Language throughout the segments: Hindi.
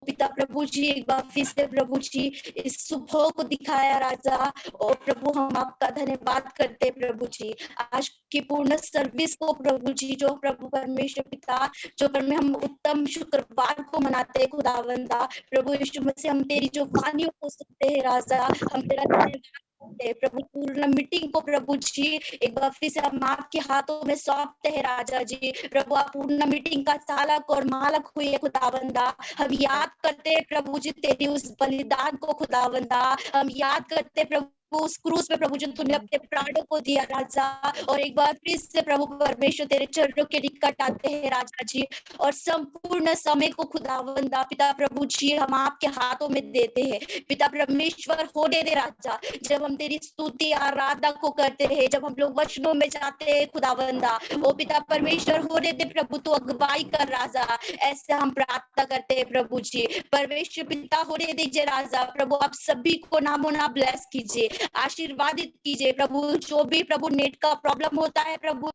पिता प्रभु जी एक बार फिर से प्रभु जी इस सुबह को दिखाया राजा। और प्रभु हम आपका धन्यवाद करते प्रभु जी आज की पूर्ण सर्विस को प्रभु जी, जो प्रभु परमेश्वर पिता जो परमे हम उत्तम शुक्रवार को मनाते हैं खुदावंदा। प्रभु यीशु मसीह हम तेरी जो वाणियों को सुनते हैं राजा, हम तेरा धन्यवाद करते हैं प्रभु। पूर्ण मीटिंग को प्रभु जी एक बार फिर से हम आपके हाथों में सौंपते हैं राजा जी। प्रभु आप पूर्ण मीटिंग का चालक और मालक हुए खुदावंदा। हम याद करते हैं प्रभु जी तेरी उस बलिदान को खुदावंदा। हम याद करते हैं प्रभु उस क्रूस पे प्रभु जी तूने अपने प्राणों को दिया राजा। और एक बार फिर से प्रभु परमेश्वर तेरे चरणों के निकट आते हैं राजा जी। और संपूर्ण समय को खुदावंदा पिता प्रभु जी हम आपके हाथों में देते हैं। पिता परमेश्वर होने दे राजा, जब हम तेरी स्तुति आराधना को करते हैं, जब हम लोग वचनों में जाते हैं खुदावंदा, ओ पिता परमेश्वर होने दे प्रभु तो अगुवाई कर राजा। ऐसे हम प्रार्थना करते हैं प्रभु जी। परमेश्वर पिता होने दीजिए राजा। प्रभु आप सभी को नामों ना ब्लेस कीजिए, आशीर्वादित कीजिए प्रभु। जो भी प्रभु नेट का प्रॉब्लम होता है प्रभु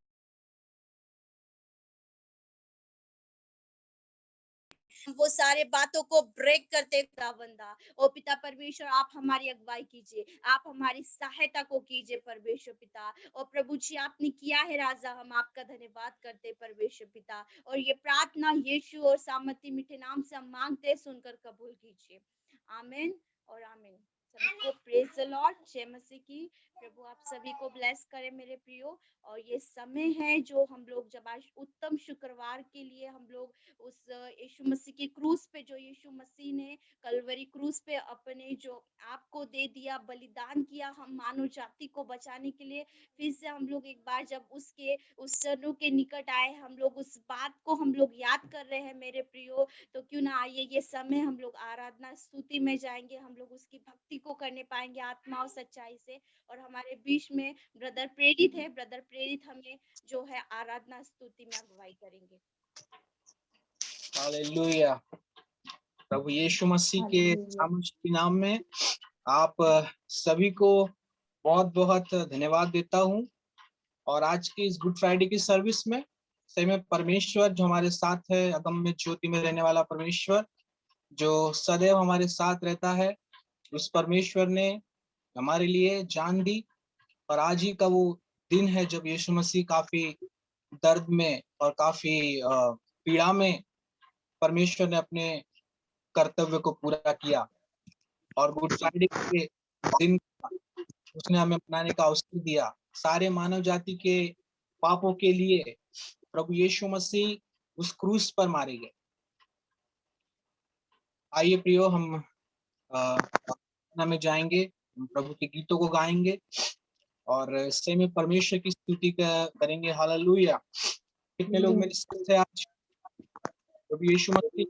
वो सारे बातों को ब्रेक करते खुदावंदा। ओ पिता परमेश्वर आप हमारी अगुवाई कीजिए, आप हमारी सहायता को कीजिए परमेश्वर पिता। और प्रभु जी आपने किया है राजा, हम आपका धन्यवाद करते परमेश्वर पिता। और ये प्रार्थना यीशु और सामर्थी मीठे नाम से हम मांगते सुनकर कबूल कीजिए। आमीन और आमीन। सभी को प्रेज द लॉर्ड, जय मसीह की। प्रभु आप सभी को ब्लेस करे मेरे प्रियो। और ये समय है जो हम लोग जब आज उत्तम शुक्रवार के लिए हम लोग उस यीशु मसीह की क्रूस पे, जो यीशु मसीह ने कलवरी क्रूस पे अपने जो आपको दे दिया, बलिदान किया हम मानव जाति को बचाने के लिए, फिर से हम लोग एक बार जब उसके उस चरणों के निकट आए, हम लोग उस बात को हम लोग याद कर रहे हैं मेरे प्रियो। तो क्यों ना आइए ये समय हम लोग आराधना स्तुति में जाएंगे, हम लोग उसकी भक्ति को करने पाएंगे आत्मा और सच्चाई से। और हमारे बीच में ब्रदर प्रेरित है, ब्रदर प्रेरित हमें जो है आराधना स्तुति में अगुवाई करेंगे। हालेलुया। प्रभु यीशु मसीह के सामर्थी नाम में आप सभी को बहुत बहुत धन्यवाद देता हूं। और आज की इस गुड फ्राइडे की सर्विस में सही में परमेश्वर जो हमारे साथ है, अगम्य ज्योति में रहने वाला परमेश्वर जो सदैव हमारे साथ रहता है, उस परमेश्वर ने हमारे लिए जान दी। और आज ही का वो दिन है जब यीशु मसीह काफी दर्द में और काफी पीड़ा में परमेश्वर ने अपने कर्तव्य को पूरा किया। और गुड फ्राइडे के दिन उसने हमें मनाने का अवसर दिया। सारे मानव जाति के पापों के लिए प्रभु यीशु मसीह उस क्रूस पर मारे गए। आइए प्रियो, हम में जाएंगे, हम प्रभु के गीतों को गाएंगे और इससे में परमेश्वर की स्तुति करेंगे। हालेलुया। कितने लोग मेरे साथ हैं आज? प्रभु यीशु मसीह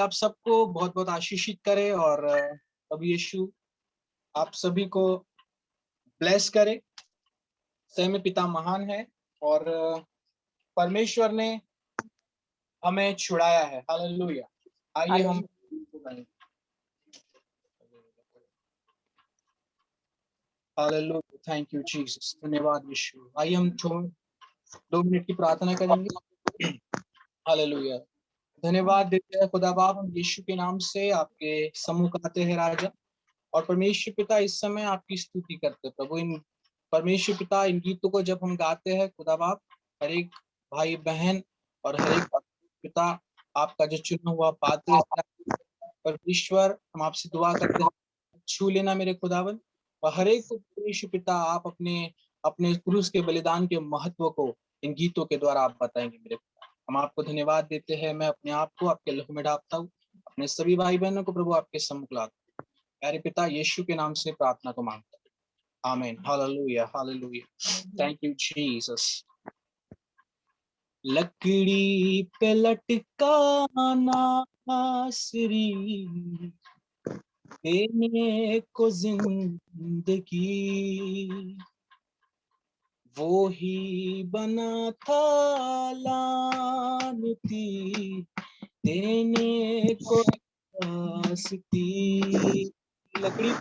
आप सबको बहुत बहुत आशीषित करे। और प्रभु यीशु आप सभी को ब्लेस करे। सही में पिता महान है और परमेश्वर ने हमें छुड़ाया है। हालेलुया। आइए हम हालेलुया, थैंक यू जीसस, धन्यवाद यीशु। आइए हम 2 मिनट की प्रार्थना करेंगे। हालेलुया। धन्यवाद देते हैं खुदा बाप, हम यीशु के नाम से आपके सम्मुख आते हैं राजा। और परमेश्वर पिता इस समय आपकी स्तुति करते प्रभु। इन परमेश्वर पिता इन गीतों को जब हम गाते हैं खुदा बाप, हर एक भाई बहन और हर एक पिता आपका जो चुना हुआ पात्र परमेश्वर, हम आपसे दुआ करते हैं छू लेना मेरे खुदावन। और हर एक को परमेश्वर पिता आप अपने क्रूस के बलिदान के महत्व को इन गीतों के द्वारा आप बताएंगे मेरे पिता। हम आपको धन्यवाद देते हैं। मैं अपने आप को आपके लहू में ढापता हूँ, अपने सभी भाई बहनों को प्रभु आपके सम्मुख लाता हूँ। प्यारे पिता यीशु के नाम से प्रार्थना को मांगता हूँ, आमीन। Hallelujah, hallelujah, thank you Jesus. लकड़ी पे लटकाना आसरी देने को जिंदगी, वो ही बना था लानती देने को आसती। लकड़ी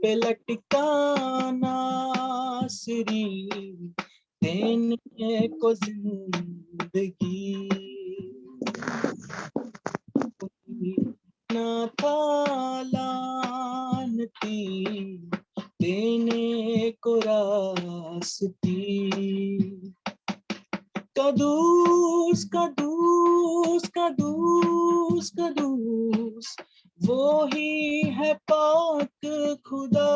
पे लटकाना आसरी देने को जिंदगी, ना था लानती देने को रास्ती कदूस कदूस कदूस कदूस वो ही है पाक खुदा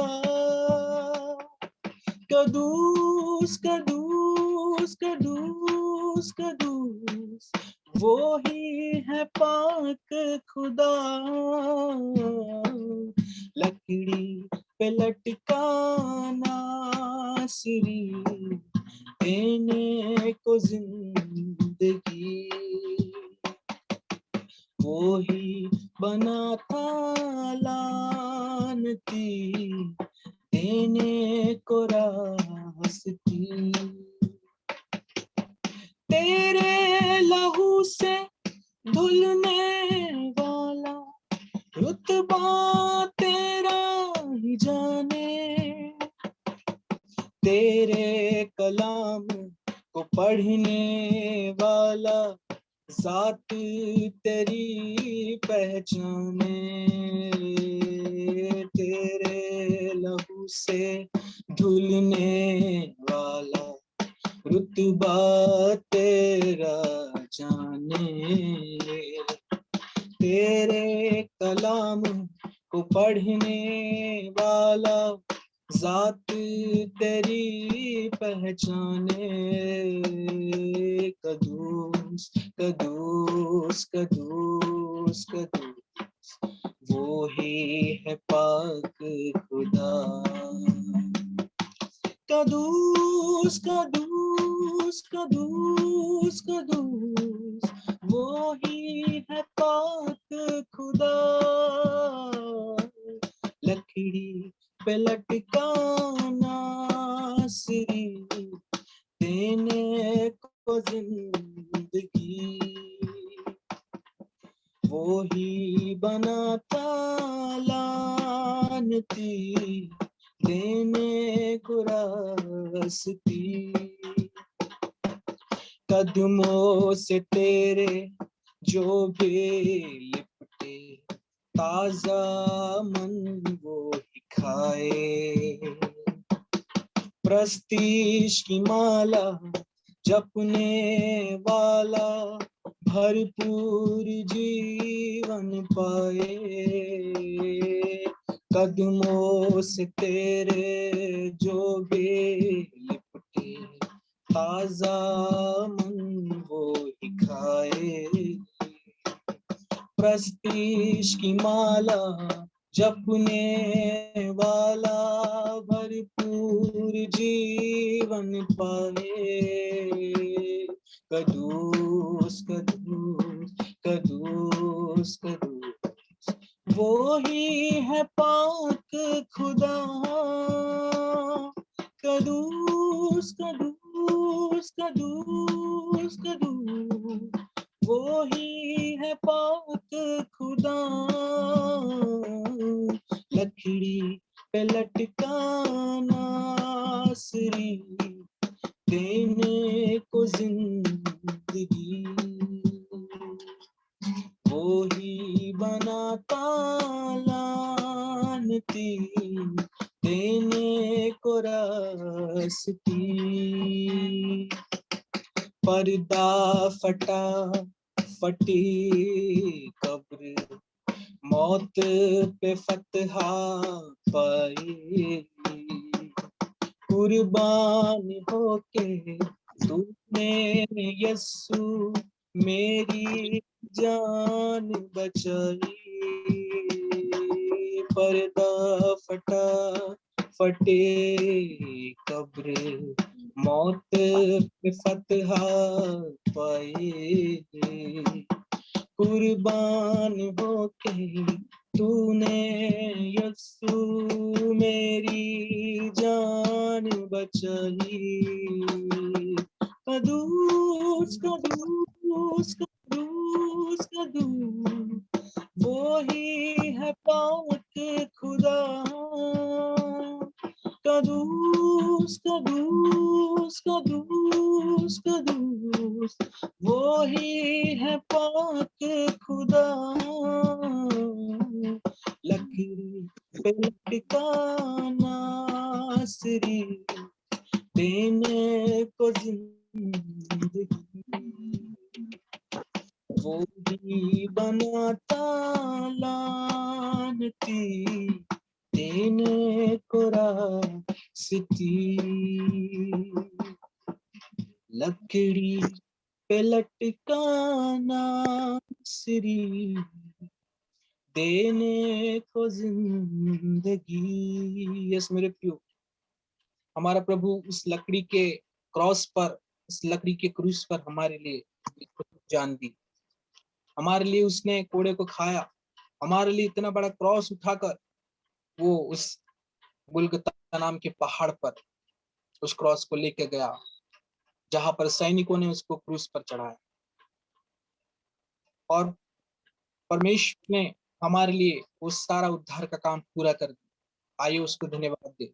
कदूस कदूस कदूस कदूस वो ही है पाक खुदा लकड़ी पे लटकाना सिरी देने को जिंदगी वो ही बना था लानती देने को रास्ती तेरे लहू से धुलने वाला रुतबा तेरा ही जाने तेरे कलाम को पढ़ने वाला जात तेरी पहचाने तेरे लहू से धुलने वाला रुतबा तेरा जाने तेरे कलाम को पढ़ने वाला जात तेरी पहचाने कदूस कदूस कदूस कदूस वो ही है पाक खुदा कदूस कदूस कदूस कदूस वो ही है पाक खुदा लकड़ी पे लटकाना सिरी देने को जिंदगी वो ही बनाता लानती देने को रास्ती कदमों से तेरे जो भी लिपटे ताजा मन वो ही खाए प्रस्तीश की माला जपने वाला भरपूर जीवन पाए कदमों से तेरे जो भी लिपटे ताजा मन वो ही खाए प्रस्तीश की माला जपने वाला भरपूर जीवन पाए कदूस कदूस कदूस कदूस वो ही है पाक खुदा कदूस कदूस कदूस कदूस वो ही है पाक खुदा लकड़ी पे लटकाना सिरी देने को जिंदगी वो ही बनाता लानती देने को रास्ती पर्दा फटा फटी कब्र मौत पे फतहा पाई कुर्बान होके तूने यस्सु मेरी जान बचाई पर्दा फटा फटे कब्र मौत पे फतहा पाए कुर्बान होके तूने यस्सु मेरी जान बचाई कदूस कदूस कदूस कदूस वो ही है पाक खुदा कदूस कदूस कदूस कदूस वो ही है पाक खुदा, लकड़ी पे लटका नासरी, देने को जिंदगी, वो ही बनाता लानती, देने को रास्ती, लकड़ी पे लटका नासरी, देने को जिंदगी। यस मेरे प्रियो, हमारा प्रभु उस लकड़ी के क्रॉस पर, उस लकड़ी के क्रूस पर हमारे लिए जान दी, हमारे लिए उसने कोड़े को खाया, हमारे लिए इतना बड़ा क्रॉस उठाकर वो उस गुलगुता नाम के पहाड़ पर उस क्रॉस को लेके गया, जहां पर सैनिकों ने उसको क्रूस पर चढ़ाया। और परमेश्वर ने हमारे लिए वो सारा उद्धार का काम पूरा कर दिया। आइए उसको धन्यवाद दे।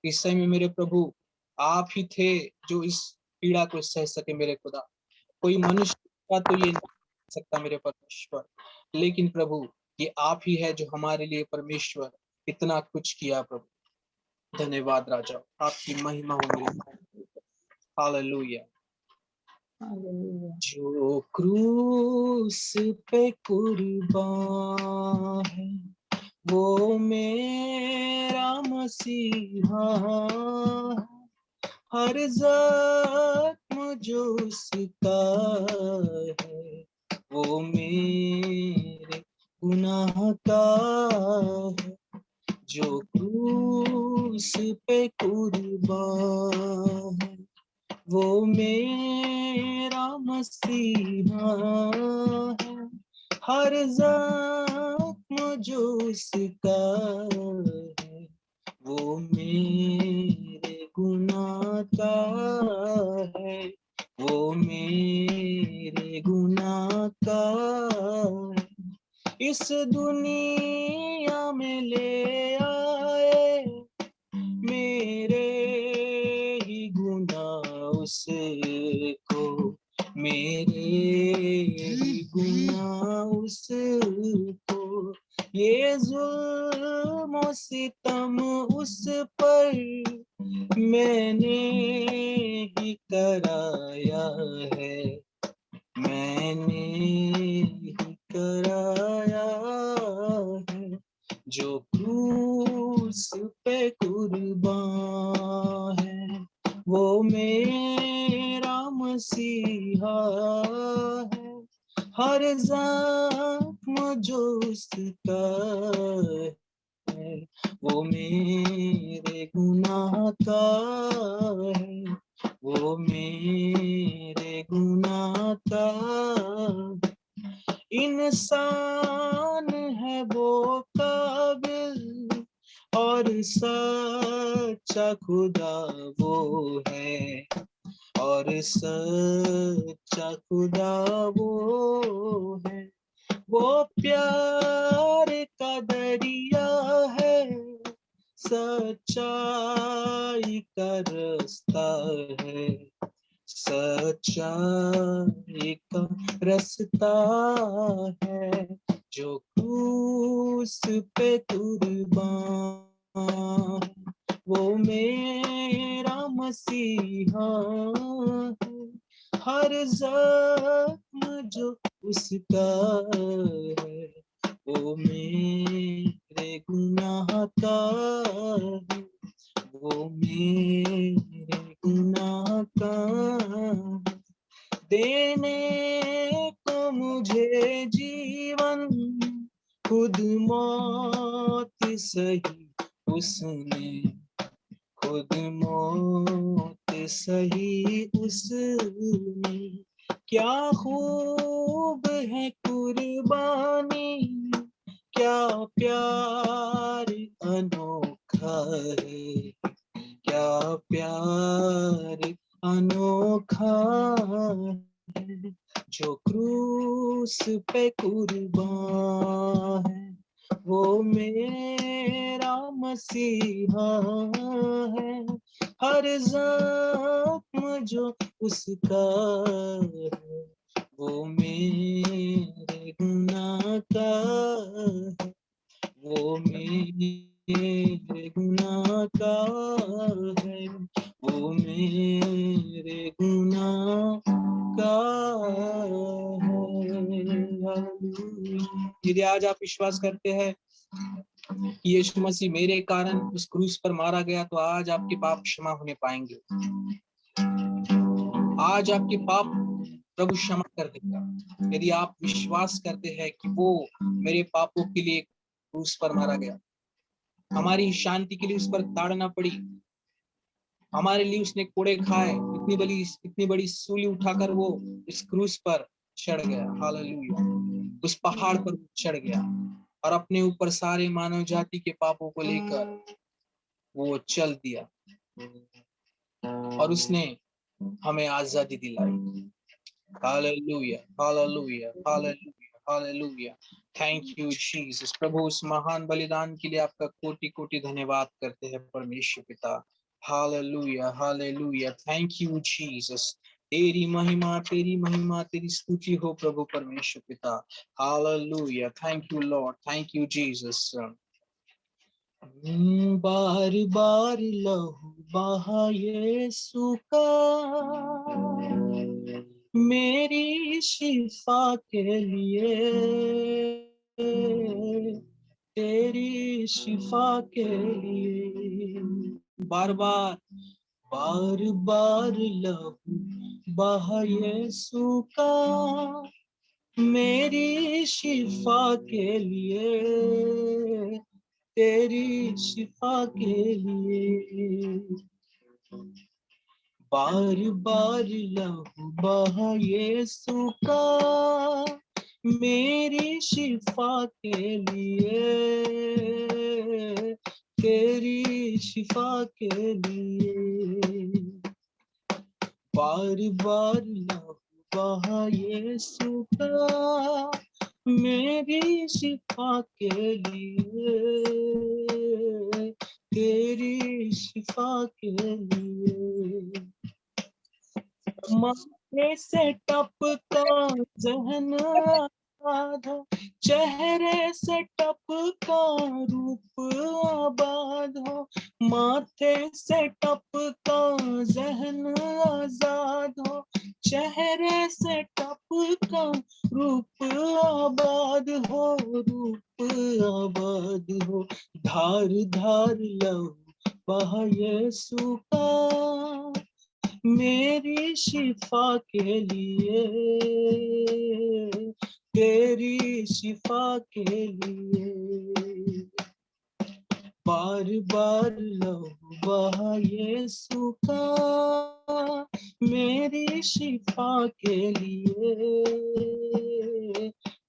इस समय में मेरे प्रभु आप ही थे जो इस पीड़ा को सह सके मेरे खुदा, कोई मनुष्य का तो ये नहीं कर सकता मेरे परमेश्वर, लेकिन प्रभु ये आप ही है जो हमारे लिए परमेश्वर इतना कुछ किया। प्रभु धन्यवाद राजा, आपकी महिमा हो मेरे। हालेलुया। जो क्रूस पे कुर्बान है वो मेरा मसीहा, हर जख्म जो उसका है वो मेरे गुनाह का है। जो क्रूस पे कुर्बान है वो मेरा मसीहा है, हर जख्म जो उसका है वो मेरे गुनाह का है, वो मेरे गुनाह का है। इस दुनिया में ले आए मेरे ही गुनाह उसको, मेरे ही गुनाह उसको, ये जुल्म और सितम उस पर मैंने ही कराया है, मैंने ही कराया है। जो क्रूस पे कुर्बान है वो मेरा मसीहा है, हर जख्म जो उसका है वो मेरे गुनाह का है, वो मेरे गुनाह का। इंसान है वो काबिल और सच्चा खुदा वो है, और सच्चा खुदा वो है। वो प्यार का दरिया है, सच्चाई का रास्ता है, सच्चाई का रास्ता है। जो क्रूस पे कुर्बान वो मेरा मसीहा है, हर जख्म जो उसका है वो मेरे गुनाह का है, वो मेरे गुनाह का है। देने को मुझे जीवन खुद मौत सही उसने, खुद मौत सही उसने। क्या खूब है कुर्बानी, क्या प्यार अनोखा है, क्या प्यार अनोखा है। जो क्रूस पे कुर्बान है वो मेरा मसीहा है, हर जख्म जो उसका है यदि आज आप विश्वास करते हैं कि यीशु मसीह मेरे कारण उस क्रूस पर मारा गया, तो आज आपके पाप क्षमा होने पाएंगे। आज आपके पाप प्रभु क्षमा कर देगा। यदि आप विश्वास करते हैं कि वो मेरे पापों के लिए क्रूस पर मारा गया, हमारी शांति के लिए उस पर ताड़ना पड़ी, हमारे लिए उसने कोड़े खाए, इतनी बड़ी सूली उठाकर वो इस क्रूस पर चढ़ गया। हालेलुया। उस पहाड़ पर चढ़ गया और अपने ऊपर सारे मानव जाति के पापों को लेकर वो चल दिया और उसने हमें आजादी दिलाई। Hallelujah, hallelujah, hallelujah, hallelujah. Thank you Jesus. प्रभु उस महान बलिदान के लिए आपका कोटि कोटि धन्यवाद करते हैं परमेश्वर पिता। Hallelujah, hallelujah. Thank you Jesus. तेरी महिमा, तेरी स्तुति हो प्रभु परमेश्वर पिता। Hallelujah. Thank you Lord, thank you Jesus. बार बार लहू बहा यीशु का मेरी शिफा के लिए, तेरी शिफा के लिए। बार बार लहू बहा यीशु का मेरी शिफा के लिए, तेरी शिफा के लिए। बार बार लहू बहा यीशु का मेरी शिफा के लिए, तेरी शिफा के लिए। बार बार लहू बहा यीशु का मेरी शिफा के लिए, तेरी शिफा के लिए। माथे से टपका जहन आधा, चेहरे से टपका रूप आबाद हो। माथे से टपका जहन आजाद हो, चेहरे से टपका रूप आबाद हो, रूप आबाद हो। धार धार लहू बहा यीशु का मेरी शिफा के लिए, तेरी शिफा के लिए। बार बार लहू बहा यीशु का मेरी शिफा के लिए,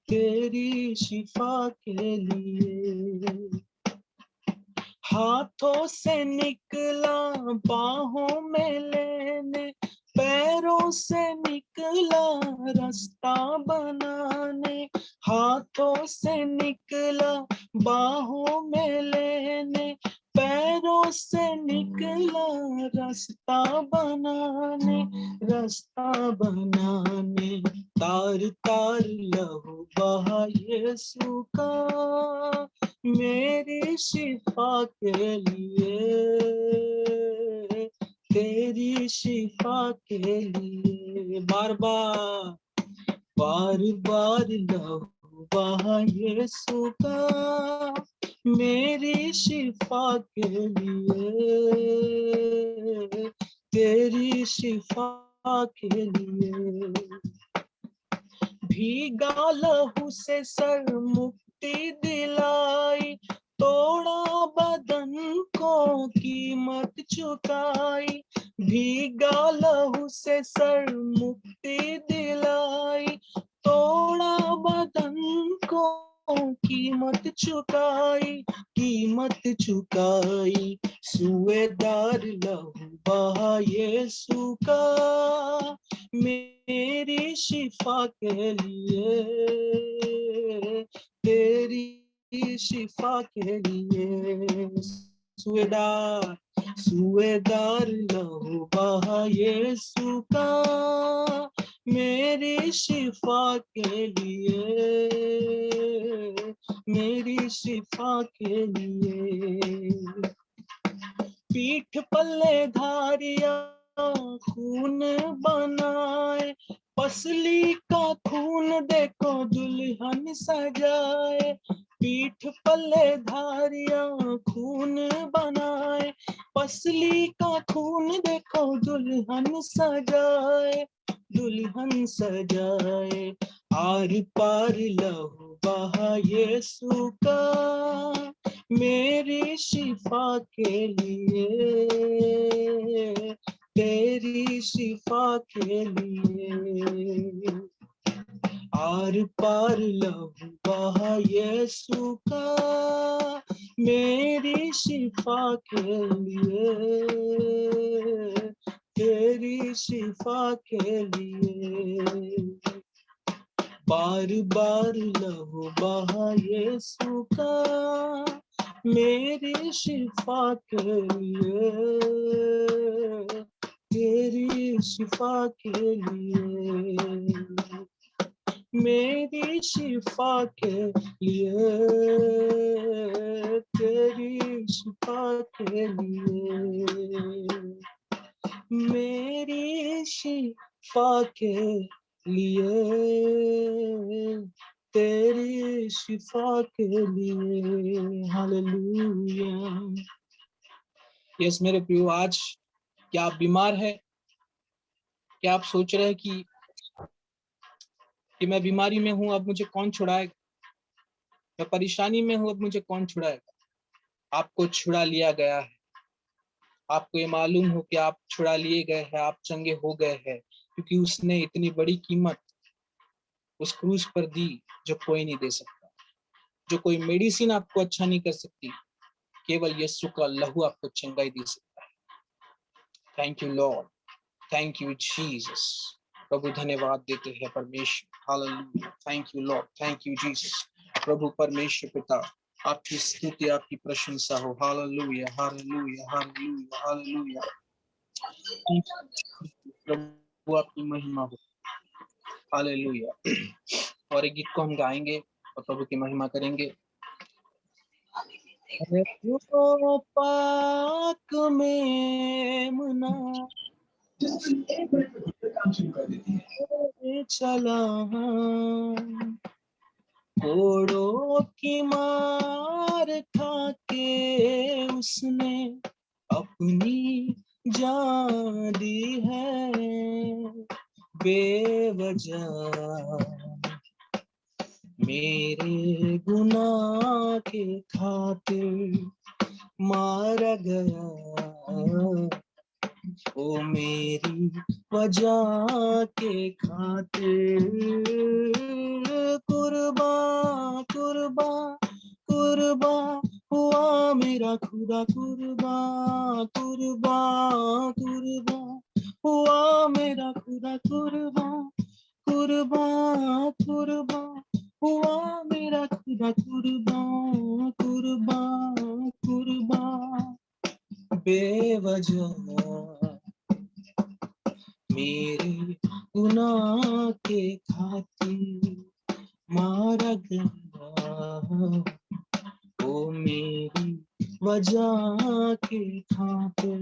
तेरी शिफा के लिए। हाथों से निकला बाहों में लेने, पैरों से निकला रास्ता बनाने। हाथों से निकला बाहों में लेने, पैरों से निकला रास्ता बनाने, रास्ता बनाने। तार तार लहू बहा यीशु का मेरी शिफा के लिए, तेरी शिफा के लिए। बार बार लहू बहा यीशु का मेरी शिफा के लिए, तेरी शिफा के लिए। भीगा लहू से सर मुक्ति दिलाई, तोड़ा बदन को कीमत चुकाई। भीगा लहू से सर मुक्ति दिलाई, तोड़ा बदन को कीमत चुकाई, कीमत चुकाई। सुएदार लहू बहा यीशु का मेरी शिफा के लिए, तेरी शिफा के लिए। सुएदार सुएदार लहू बहा यीशु का मेरी शिफा के लिए, मेरी शिफा के लिए। पीठ पल्ले धारिया खून बनाए, पसली का खून देखो दुल्हन सजाए, पीठ पल्ले धारियां खून बनाए। पसली का खून देखो दुल्हन सजाए, दुल्हन सजाए। आर पार लहू बहा यीशु का, मेरी शिफा के लिए, तेरी शिफा के लिए। आर पार लहू बहा यीशु का, मेरी शिफा के लिए, तेरी शिफा के लिए। बार बार लहू बहा यीशु का, मेरी शिफा के लिए, तेरी शिफा के लिए, मेरी शिफा के लिए, तेरी शिफा के लिए, मेरी शिफा के लिए, तेरी शिफा के लिए। हालेलुया। यस मेरे प्रियो, आज क्या आप बीमार है? क्या आप सोच रहे हैं कि मैं बीमारी में हूं, अब मुझे कौन छुड़ाएगा? मैं परेशानी में हूं, अब मुझे कौन छुड़ाएगा? आपको छुड़ा लिया गया है। आपको ये मालूम हो कि आप छुड़ा लिए गए हैं, आप चंगे हो गए हैं, क्योंकि उसने इतनी बड़ी कीमत उस क्रूस पर दी जो कोई नहीं दे सकता, जो कोई मेडिसिन आपको अच्छा नहीं कर सकती, केवल यीशु का लहू आपको चंगाई दे सकता है। Thank you Lord, thank you Jesus. प्रभु धन्यवाद देते हैं परमेश्वर। Hallelujah. Thank you Lord, thank you Jesus. प्रभु परमेश्वर पिता, आपकी स्तुति, आपकी प्रशंसा हो। Hallelujah, hallelujah, hallelujah, hallelujah. प्रभु आपकी महिमा हो। हालेलुया। और एक गीत को हम गाएंगे और प्रभु की महिमा करेंगे। जो पाक में मुना चला, कोड़ों की मार खा के उसने अपनी जान दी है, बेवजह मेरे गुनाह के खातिर मारा गया, ओ मेरी वजह के खातिर कुर्बान कुर्बान कुर्बान हुआ मेरा खुदा, कुर्बान कुर्बान कुर्बान हुआ मेरा खुदा, कुर्बान कुर्बान कुर्बान हुआ मेरा खुदा, कुर्बान कुर्बान कुर्बान। बेवजह मेरे गुनाह के खातिर मारा गया, ओ मेरी वजह के खातिर।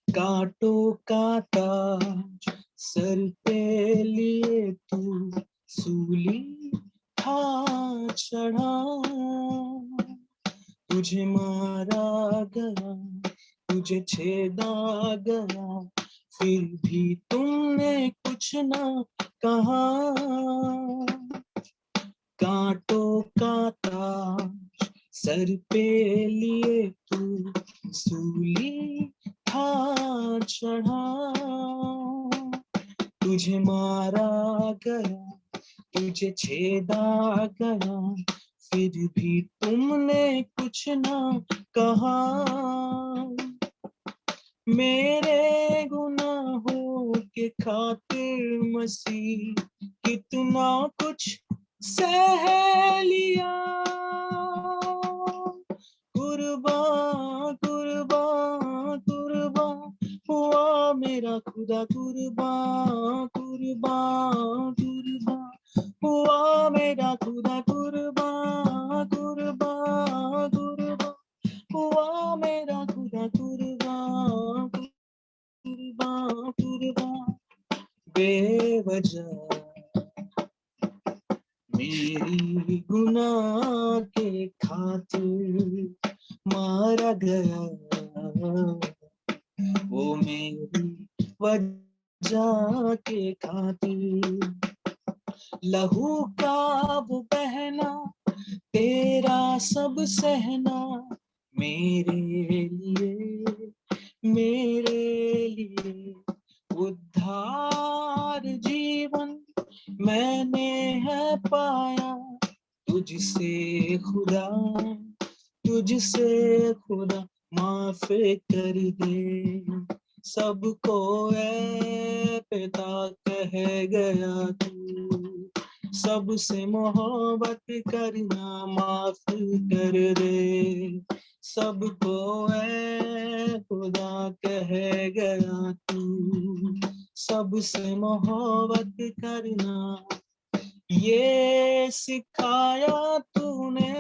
कांटों का ताज सर पे लिए तू सूली था चढ़ा, तुझे मारा गया, तुझे छेदा गया, फिर भी तुमने कुछ ना कहा। कांटों का ताज सर पे लिए तू सूली था चढ़ा, तुझे मारा गया, तुझे छेदा गया, फिर भी तुमने कुछ ना कहा। मेरे गुनाहों के खातिर मसीह कितना कुछ सह लिया, कुर्बान कुर्बान कुर्बान हुआ मेरा खुदा, कुर्बान कुर्बान कुर्बान हुआ मेरा खुदा, कुर्बान कुर्बान कुर्बान हुआ मेरा खुदा, कुर्बान कुर्बान कुर्बान। बेवजह मेरी गुनाह के खातिर मारा गया, वो मेरी वजह के खातिर लहू का वो बहना, तेरा सब सहना मेरे लिए, मेरे लिए उद्धार जीवन मैंने है पाया तुझसे खुदा, तुझसे खुदा। माफ कर दे सबको ऐ पिता कह गया तू, सबसे मोहब्बत करना माफ कर दे सबको ऐ खुदा कह गया तू, सबसे मोहब्बत करना ये सिखाया तूने।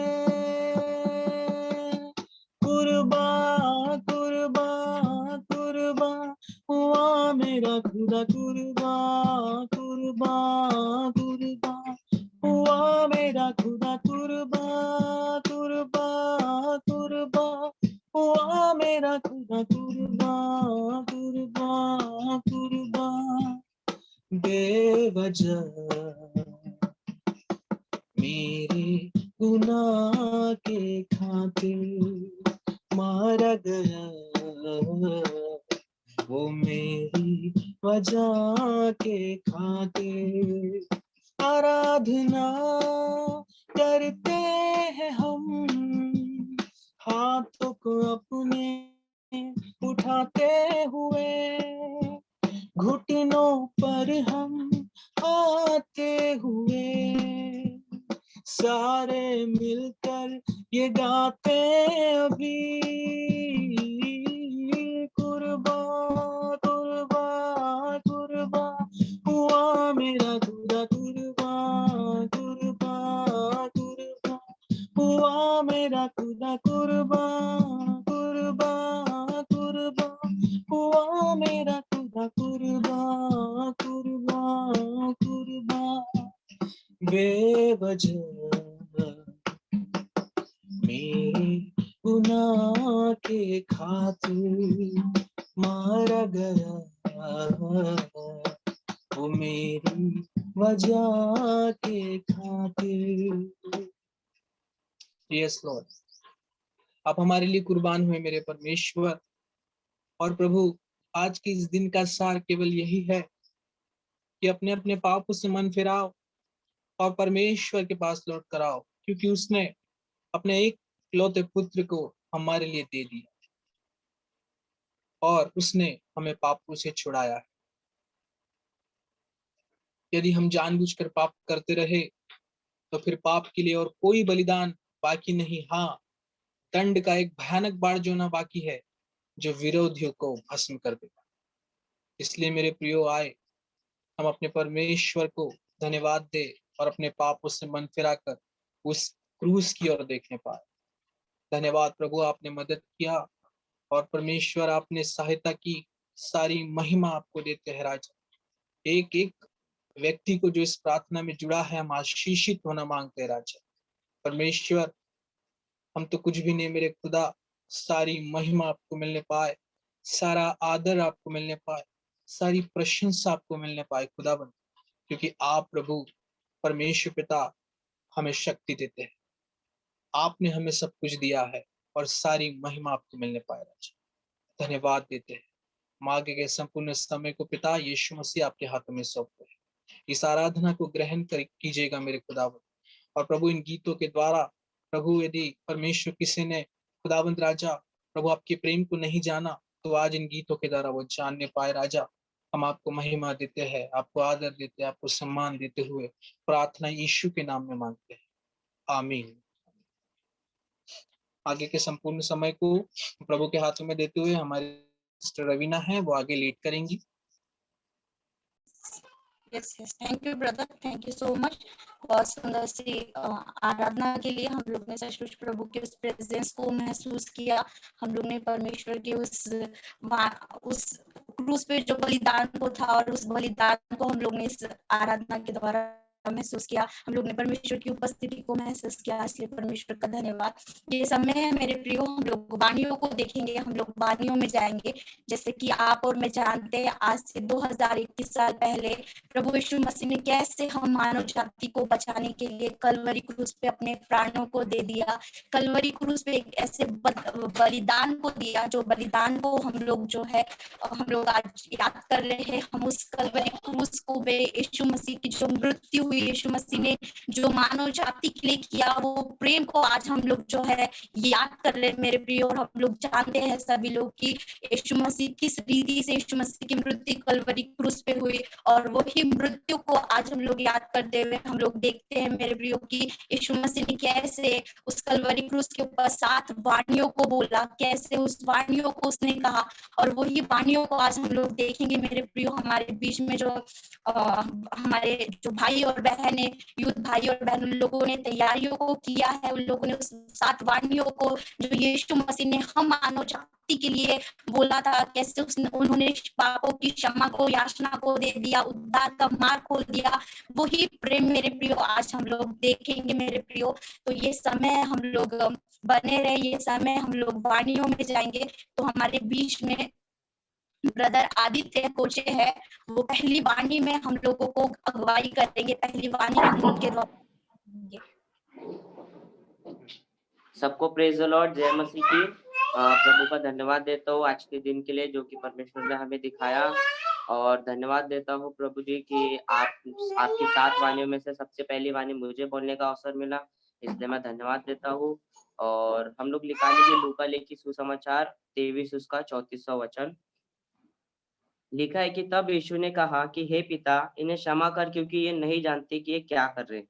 कुर्बा कुर्बा कुर्बा हुआ मेरा खुदा, कुर्बा कुर्बा कुर्बा हुआ मेरा खुदा, कुर्बा कुर्बा कुर्बा हुआ मेरा खुदा, कुर्बा कुर्बा कुर्बा बेवजह मेरे गुनाह के खातिर मारा गया, वो मेरी वजह के खातिर। आराधना करते हैं हम हाथों को अपने उठाते हुए, घुटनों पर हम आते हुए, सारे मिलकर ये गाते अभी, कुर्बा कुर्बा कुर्बा हुआ मेरा खुदा, कुर्बा कुर्बा कुर्बा हुआ मेरा खुदा, कुर्बा कुर्बा कुर्बा हुआ मेरा खुदा, कुर्बा कुर्बा कुर्बा बेवजह मेरे गुनाह के खातिर मारा गया, वो मेरी वजह के खातिर। यस लॉर्ड, आप हमारे लिए कुर्बान हुए मेरे परमेश्वर। और प्रभु, आज के इस दिन का सार केवल यही है कि अपने अपने पापों से मन फिराओ और परमेश्वर के पास लौट कर आओ, क्योंकि उसने अपने एक इकलौते पुत्र को हमारे लिए दे दिया और उसने हमें पापों से छुड़ाया है। यदि हम जानबूझकर पाप करते रहे तो फिर पाप के लिए और कोई बलिदान बाकी नहीं, हाँ, दंड का एक भयानक बाढ़ जो ना बाकी है, जो विरोधियों को भस्म कर देगा। इसलिए मेरे प्रियो, आए हम अपने परमेश्वर को धन्यवाद दे और अपने पापों से मन फिराकर उस क्रूस की ओर देखने पाए। धन्यवाद प्रभु, आपने मदद किया और परमेश्वर आपने सहायता की। सारी महिमा आपको देते हैं राजा। एक एक व्यक्ति को जो इस प्रार्थना में जुड़ा है, हम आशीषित होना मांगते हैं राजा। परमेश्वर, हम तो कुछ भी नहीं मेरे खुदा, सारी महिमा आपको मिलने पाए, सारा आदर आपको मिलने पाए, सारी प्रशंसा आपको मिलने पाए खुदाबंद, क्योंकि आप प्रभु परमेश्वर पिता हमें शक्ति देते हैं। आपने हमें सब कुछ दिया है और सारी महिमा आपको मिलने पाए राजा। धन्यवाद देते हैं। मांगे के संपूर्ण समय को पिता यीशु मसीह आपके हाथों में सौंपते हैं। इस आराधना को ग्रहण कर कीजिएगा मेरे खुदावंद। और प्रभु, इन गीतों के द्वारा प्रभु, यदि परमेश्वर किसी ने खुदावंद राजा प्रभु आपके प्रेम को नहीं जाना, तो आज इन गीतों के द्वारा वो जानने पाए राजा। हम आपको महिमा देते हैं, आपको आदर देते हैं, आपको सम्मान देते हुए प्रार्थना यीशु के नाम में मांगते हैं, आमीन। आगे के संपूर्ण समय को प्रभु के हाथों में देते हुए हमारी सिस्टर रवीना है, वो आगे लीड करेंगी। Yes yes, thank you brother, thank you so much. बहुत सुंदर सी आराधना के लिए हम लोग ने सचमुच प्रभु के उस प्रेजेंस को महसूस किया। हम लोग ने परमेश्वर के उस क्रूस पे जो बलिदान को था, और उस बलिदान को हम लोग ने इस आराधना के द्वारा महसूस किया। हम लोग ने परमेश्वर की उपस्थिति को महसूस किया, इसलिए परमेश्वर का धन्यवाद। ये समय है मेरे प्रियो, हम लोग वाणियों को देखेंगे, हम लोग वाणियों में जाएंगे। जैसे कि आप और मैं जानते हैं, आज से 2021 साल पहले प्रभु यीशु मसीह ने कैसे हम मानव जाति को बचाने के लिए कलवरी क्रूस पे अपने प्राणों को दे दिया। कलवरी क्रूस पे एक ऐसे बलिदान को दिया, जो बलिदान को हम लोग जो है हम लोग आज याद कर रहे हैं। हम उस कलवरी क्रूस को पे यीशु मसीह की जो मृत्यु हुई, यीशु मसीह ने जो मानव जाति के लिए किया, वो प्रेम को आज हम लोग जो है याद कर रहे हैं मेरे प्रिय। और हम लोग जानते हैं सभी लोग कि यीशु मसीह किस रीति से यीशु मसीह की मृत्यु कलवरी क्रूस पे हुई, और वही मृत्यु को आज हम लोग याद करते हुए हम लोग देखते हैं मेरे प्रियो की यीशु मसीह ने कैसे उस कलवरी क्रूस के ऊपर 7 वाणियों को बोला, कैसे उस वाणियों को उसने कहा। और वही वाणियों को आज हम लोग देखेंगे मेरे प्रियो। हमारे बीच में जो हमारे जो भाई और बहन है, यूथ भाई और बहन, उन लोगों ने तैयारियों को किया है। उन लोगों ने उस 7 वाणियों को जो यीशु मसीह ने हम मानव जाति के लिए बोला था, कैसे उन्होंने पापों की क्षमा को, याचना को दे दिया, उद्धार का मार्ग खोल दिया। वही प्रेम मेरे प्रियो आज हम लोग देखेंगे मेरे प्रियो। तो ये समय हम लोग बने रहे, ये समय हम लोग वाणियों में जाएंगे। तो हमारे बीच में ब्रदर आदित्य कोचे है, वो पहली वाणी में हम लोगों को अगुवाई करेंगे। पहली वाणी हम उनके द्वारा। सबको प्रेज द लॉर्ड, जय मसीह की। प्रभु का धन्यवाद देता हूँ आज के दिन के लिए जो कि परमेश्वर ने हमें दिखाया, और धन्यवाद देता हूँ प्रभु जी कि आपकी 7 वाणियों में से सबसे पहली वाणी मुझे बोलने का अवसर मिला, इसलिए मैं धन्यवाद देता हूँ। और हम लोग निकालेंगे लूका लिखी सुसमाचार 23 उसका 34वां वचन। लिखा है कि तब यीशु ने कहा कि हे पिता, इन्हें क्षमा कर, क्योंकि ये नहीं जानते कि ये क्या कर रहे हैं।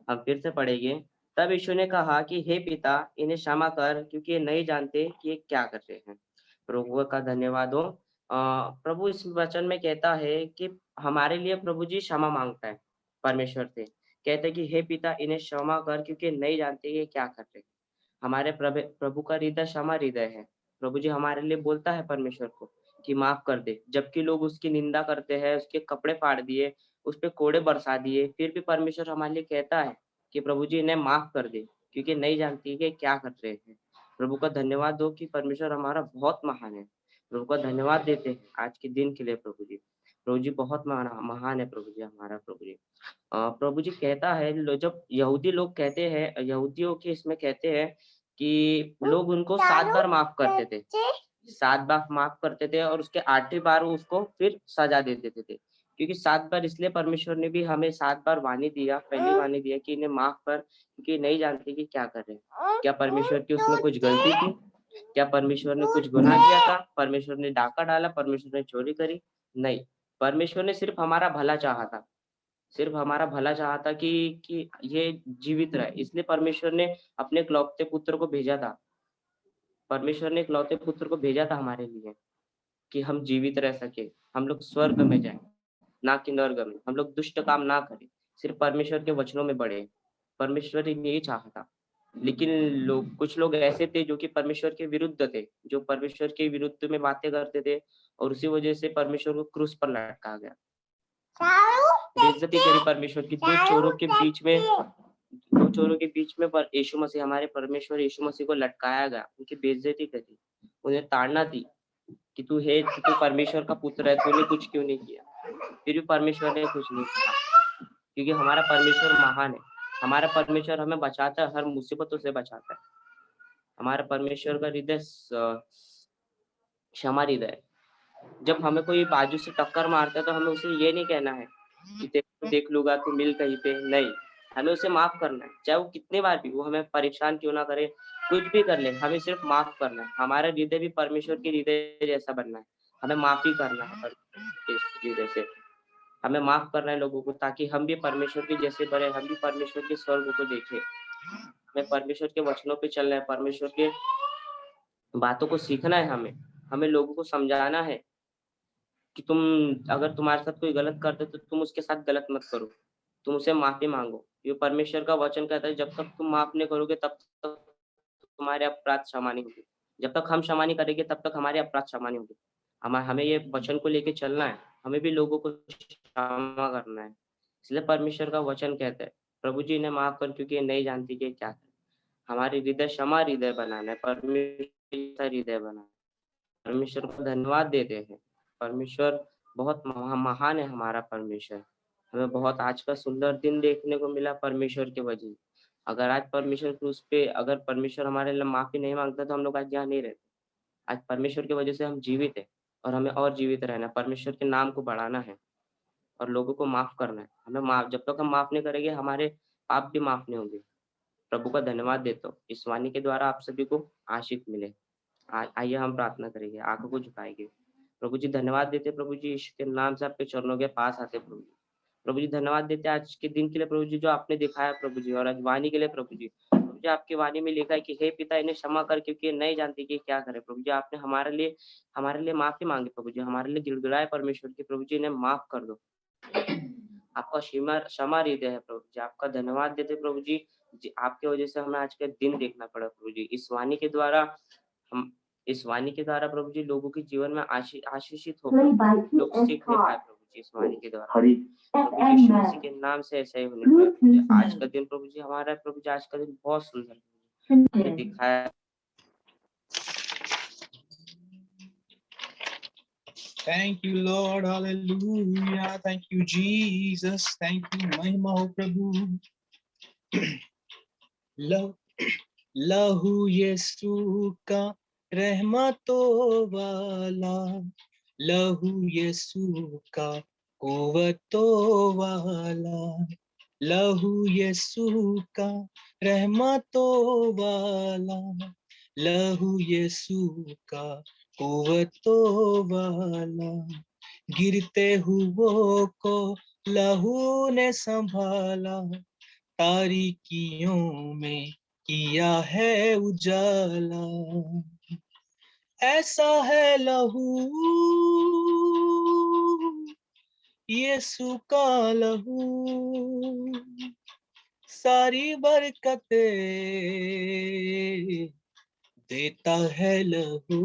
हम फिर से पढ़ेंगे। तब यीशु ने कहा कि हे पिता, इन्हें क्षमा कर, क्योंकि ये नहीं जानते कि ये क्या कर रहे हैं। प्रभु का धन्यवाद हो। प्रभु इस वचन में कहता है कि हमारे लिए प्रभु जी क्षमा मांगता है परमेश्वर से। कहते हैं कि हे पिता, इन्हें क्षमा कर, क्योंकि नहीं जानते ये क्या कर रहे हैं। हमारे प्रभु का हृदय क्षमा हृदय है। प्रभु जी हमारे लिए बोलता है परमेश्वर को कि माफ कर दे, जबकि लोग उसकी निंदा करते हैं, उसके कपड़े फाड़ दिए, उस पे कोड़े बरसा दिए, फिर भी परमेश्वर हमारे लिए कहता है कि प्रभु जी इन्हें माफ कर दे, क्योंकि नहीं जानती कि क्या कर रहे हैं। प्रभु का धन्यवाद दो कि परमेश्वर हमारा बहुत महान है। प्रभु का धन्यवाद देते हैं आज के दिन के लिए। प्रभु जी बहुत महान है प्रभु जी हमारा। प्रभु जी कहता है, जब यहूदी लोग कहते हैं, यहूदियों के इसमें कहते हैं कि लोग उनको 7 बार माफ करते थे, 7 बार माफ करते थे, और उसके 8वीं बार उसको फिर सजा दे देते थे। क्योंकि 7 बार इसलिए परमेश्वर ने भी हमें 7 बार वाणी दिया, पहली वाणी दिया कि इन्हें माफ कर, क्योंकि नहीं जानते कि क्या कर रहे हैं। क्या परमेश्वर की उसमें कुछ गलती थी? क्या परमेश्वर ने कुछ गुनाह किया था? परमेश्वर ने डाका डाला? परमेश्वर ने चोरी करी? नहीं, परमेश्वर ने सिर्फ हमारा भला चाहा था, सिर्फ हमारा भला चाहा था कि ये जीवित रहे। इसलिए परमेश्वर ने अपने इकलौते पुत्र को भेजा था। परमेश्वर ने इकलौते पुत्र को भेजा था हमारे लिए कि हम जीवित रह सके, हम लोग स्वर्ग में जाएं, ना कि नर्क में। हम लोग दुष्ट काम ना करें, सिर्फ परमेश्वर के वचनों में बढ़े। परमेश्वर ने यही चाहा था। लेकिन कुछ लोग ऐसे थे जो कि परमेश्वर के विरुद्ध थे, जो परमेश्वर के विरुद्ध में बातें करते थे, और उसी वजह से परमेश्वर को क्रूस पर लटका गया, बेइज्जती करी परमेश्वर की। दो चोरों के बीच में पर यीशु मसीह, हमारे परमेश्वर यीशु मसीह को लटकाया गया, उनकी बेइज्जती करी, उन्हें ताड़ना दी कि तू परमेश्वर का पुत्र है, तूने कुछ क्यों नहीं किया। फिर भी परमेश्वर ने कुछ नहीं किया, क्योंकि हमारा परमेश्वर महान है। हमारा परमेश्वर हमें बचाता है, हर मुसीबतों से बचाता है। हमारा परमेश्वर का हृदय क्षमा हृदय है। जब हमें कोई बाजू से टक्कर मारता है तो हमें उसे ये नहीं कहना है कि देख लूंगा, तू मिल कहीं पे, नहीं, हमें उसे माफ करना है। चाहे वो कितने बार भी वो हमें परेशान क्यों ना करे, कुछ भी कर ले, हमें सिर्फ माफ करना है। हमारा हृदय भी परमेश्वर के हृदय जैसा बनना है। हमें माफी करना है हृदय से, हमें माफ करना है लोगों को, ताकि हम भी परमेश्वर के जैसे बने, हम भी परमेश्वर के स्वर्ग को देखें। हमें परमेश्वर के वचनों पे चलना है, परमेश्वर के बातों को सीखना है, हमें लोगों को समझाना है कि तुम अगर तुम्हारे साथ कोई गलत करते तो तुम उसके साथ गलत मत करो, तुम उसे माफी मांगो। ये परमेश्वर का वचन कहता है, जब तक तुम माफ नहीं करोगे तब तक तुम्हारे अपराध क्षमा नहीं होंगे। जब तक हम क्षमा नहीं करेंगे तब तक हमारे अपराध क्षमा नहीं होंगे। हमें ये वचन को लेके चलना है, हमें भी लोगों को क्षमा करना है। इसलिए परमेश्वर का वचन कहता है, प्रभु जी इन्हें माफ कर, क्योंकि ये नहीं जानती कि क्या करें। हमारे हृदय क्षमा हृदय बनाना है, परमेश्वर हृदय बनाना है। परमेश्वर को धन्यवाद देते हैं। परमेश्वर बहुत महान है हमारा परमेश्वर। हमें बहुत आज का सुंदर दिन देखने को मिला परमेश्वर के वजह से। अगर आज परमेश्वर क्रूस पे, अगर परमेश्वर हमारे लिए माफी नहीं मांगता तो हम लोग आज यहाँ नहीं रहते। आज परमेश्वर की वजह से हम जीवित है और हमें और जीवित रहना है, परमेश्वर के नाम को बढ़ाना है और लोगों को माफ करना है। हमें माफ, जब तक हम माफ नहीं करेंगे हमारे पाप भी माफ नहीं होंगे। प्रभु का धन्यवाद देता हूँ, इस वाणी के द्वारा आप सभी को आशीष मिले। आइए हम प्रार्थना करेंगे, आंखों को झुकाएंगे। प्रभु जी धन्यवाद देते, प्रभु जी यीशु के नाम से आपके चरणों के पास आते प्रभु जी। प्रभु जी धन्यवाद देते आज के दिन के लिए प्रभु जी, जो आपने दिखाया प्रभु जी, और आज वाणी के लिए प्रभु जी। प्रभु जी आपकी वाणी में लिखा है कि हे पिता इन्हें क्षमा कर, क्योंकि ये नहीं जानती कि क्या करे। प्रभु जी आपने हमारे लिए माफी मांगी प्रभु जी, हमारे लिए गिड़गिड़ाए परमेश्वर की। प्रभु जी इन्हें माफ कर दो। आपका क्षमा हृदय है प्रभु जी, आपका धन्यवाद देते प्रभु जी। आपके वजह से हमें आज का दिन देखना पड़ा प्रभु जी। इस वाणी के द्वारा प्रभु जी लोगों के जीवन में आशीषित हो, लोग सीखने पाए प्रभु जी इस वाणी के द्वारा। प्रभु जी यीशु मसीह के नाम से ऐसा ही होने पाए प्रभु जी। आज का दिन प्रभु जी हमारा प्रभु जी, आज का दिन बहुत सुंदर हमें दिखाया। Thank you, Lord. Hallelujah. Thank you, Jesus. Thank you, महिमा हो प्रभु। लहू यीशु का रहमतों वाला, लहू यीशु का कुव्वतों वाला, लहू यीशु का रहमतों वाला, लहू यीशु का कुव्वतों वाला, गिरते हुओं को लहू ने संभाला, तारीकियों में किया है उजाला, ऐसा है लहू यीशु का लहू, सारी बरकतें देता है लहू,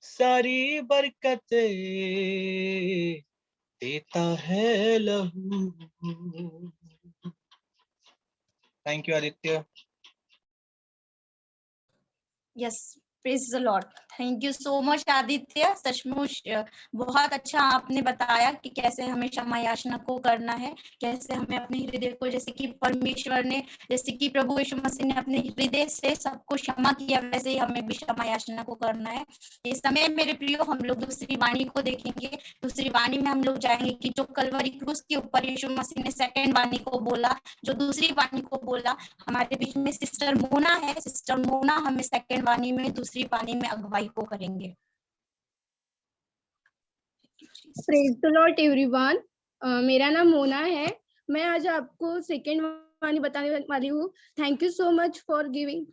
सारी बरकतें देता है लहू। Thank you Aditya. Yes, praise the Lord. Thank you so much Aditya. सचमुच बहुत अच्छा आपने बताया कि कैसे हमें क्षमा याचना को करना है, कैसे हमें अपने हृदय को, जैसे कि परमेश्वर ने, जैसे कि प्रभु यीशु मसीह ने अपने हृदय से सबको क्षमा किया, वैसे ही हमें भी क्षमा याचना को करना है। इस समय मेरे प्रियो हम लोग दूसरी वाणी को देखेंगे। दूसरी वाणी में हम लोग जाएंगे कि जो कलवरी क्रूस के ऊपर यीशु मसीह ने सेकंड वाणी को बोला, जो दूसरी वाणी को बोला। हमारे बीच में सिस्टर मोना है। सिस्टर मोना हमें सेकंड वाणी में, दूसरी वाणी में अगुवाई को करेंगे। Praise the Lord everyone. मेरा नाम मोना है। मैं आज आपको सेकंड वाणी बताने वाली हूँ। Thank you so much for giving.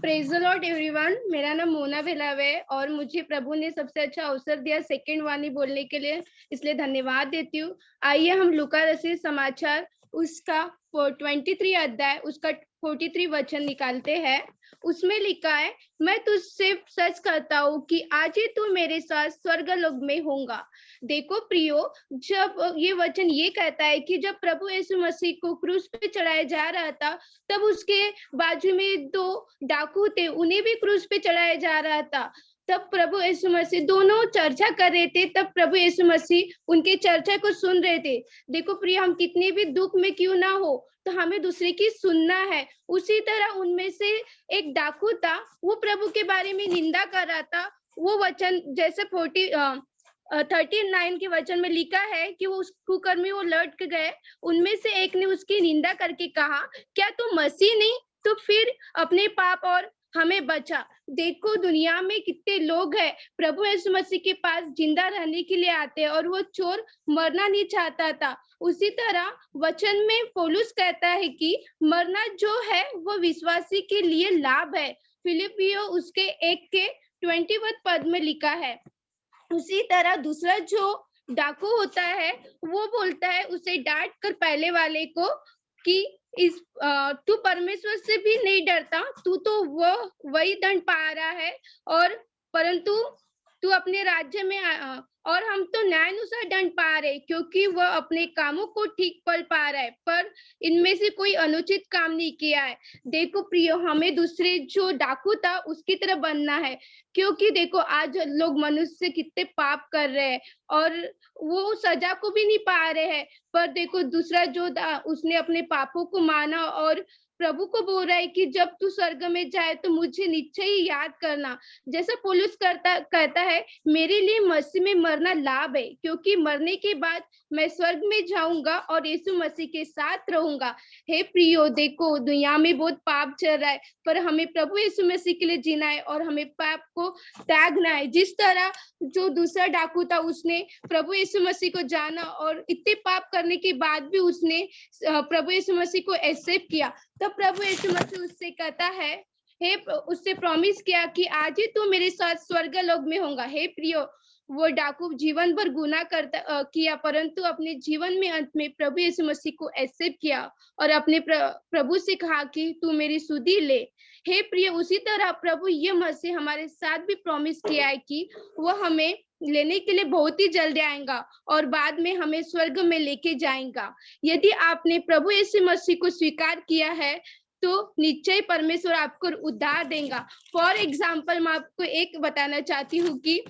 Praise the Lord everyone. मेरा नाम मोना भेलाव है और मुझे प्रभु ने सबसे अच्छा अवसर दिया सेकंड वाणी बोलने के लिए, इसलिए धन्यवाद देती हूँ। आइए हम लूका रचित समाचार उसका 23 अध्याय उसका 43 वचन निकालते हैं। उसमें लिखा है, मैं तुझसे सच कहता हूँ कि आज ही तू मेरे साथ स्वर्गलोक में होगा। देखो प्रियो, जब ये वचन ये कहता है कि जब प्रभु यीशु मसीह को क्रूस पे चढ़ाया जा रहा था, तब उसके बाजू में 2 डाकू थे, उन्हें भी क्रूस पे चढ़ाया जा रहा था। तब प्रभु यीशु मसीह दोनों चर्चा कर रहे थे, तब प्रभु यीशु मसीह उनके चर्चा को सुन रहे थे। देखो प्रिय, हम कितने भी दुख में क्यों ना हो, तो हमें दूसरे की सुनना है। उसी तरह उनमें से एक डाकू था, वो प्रभु के बारे में निंदा कर रहा था। वो वचन जैसे 39 के वचन में लिखा है कि वो उस कुकर्मी वो लौट गए। उनमें से एक ने उसकी निंदा करके कहा, क्या तू मसीह नहीं, तो फिर अपने पाप और हमें बचा। देखो दुनिया में कितने लोग हैं प्रभु यीशु मसीह के पास जिंदा रहने के लिए आते हैं, और वो चोर मरना नहीं चाहता था। उसी तरह वचन में पौलुस कहता है कि मरना जो है वो विश्वासी के लिए लाभ है। फिलिपियो उसके 1 के 21 पद में लिखा है। उसी तरह दूसरा जो डाकू होता है वो बोलता है उसे डांट कर पहले वाले को कि इस तू परमेश्वर से भी नहीं डरता, तू तो वो वही दंड पा रहा है, और परंतु तू अपने राज्य में और हम तो न्याय अनुसार दंड पा रहे क्योंकि वह अपने कामों को ठीक पल पा रहा है, पर इनमें से कोई अनुचित काम नहीं किया है। देखो प्रियो, हमें दूसरे जो डाकू था उसकी तरह बनना है, क्योंकि देखो आज लोग मनुष्य कितने पाप कर रहे हैं और वो सजा को भी नहीं पा रहे हैं, पर देखो दूसरा जो उसने अपने पापों को माना और प्रभु को बोल रहा है कि जब तू स्वर्ग में जाए तो मुझे निश्चय ही याद करना। जैसा पौलुस कहता है, मेरे लिए मसीह में मरना लाभ है, क्योंकि मरने के बाद मैं स्वर्ग में जाऊंगा और यीशु मसीह के साथ रहूंगा। हे प्रियो, देखो दुनिया में बहुत पाप चल रहा है, पर हमें प्रभु यीशु मसीह के लिए जीना है और हमें पाप को त्यागना है। जिस तरह जो दूसरा डाकू था उसने प्रभु यीशु मसीह को जाना और इतने पाप करने के बाद भी उसने प्रभु यीशु मसीह को एक्सेप्ट किया, तो प्रभु यीशु मसीह उससे कहता है, हे उससे प्रॉमिस किया कि आज ही तू मेरे साथ स्वर्ग लोक में होगा। हे प्रियो, वो डाकू जीवन भर गुनाह किया, परंतु अपने जीवन में अंत में प्रभु यीशु मसीह को एक्सेप्ट किया और अपने प्रभु से कहा कि तू मेरी सुधि ले। हे प्रिय, उसी तरह प्रभु ये मसीह हमारे साथ भी प्रॉमिस किया है कि वो हमें लेने के लिए बहुत ही जल्दी आएगा और बाद में हमें स्वर्ग में लेके जाएगा। यदि आपने प्रभु यीशु मसीह को स्वीकार किया है तो निश्चय परमेश्वर आपको उद्धार देगा। फॉर एग्जाम्पल मैं आपको एक बताना चाहती हूँ कि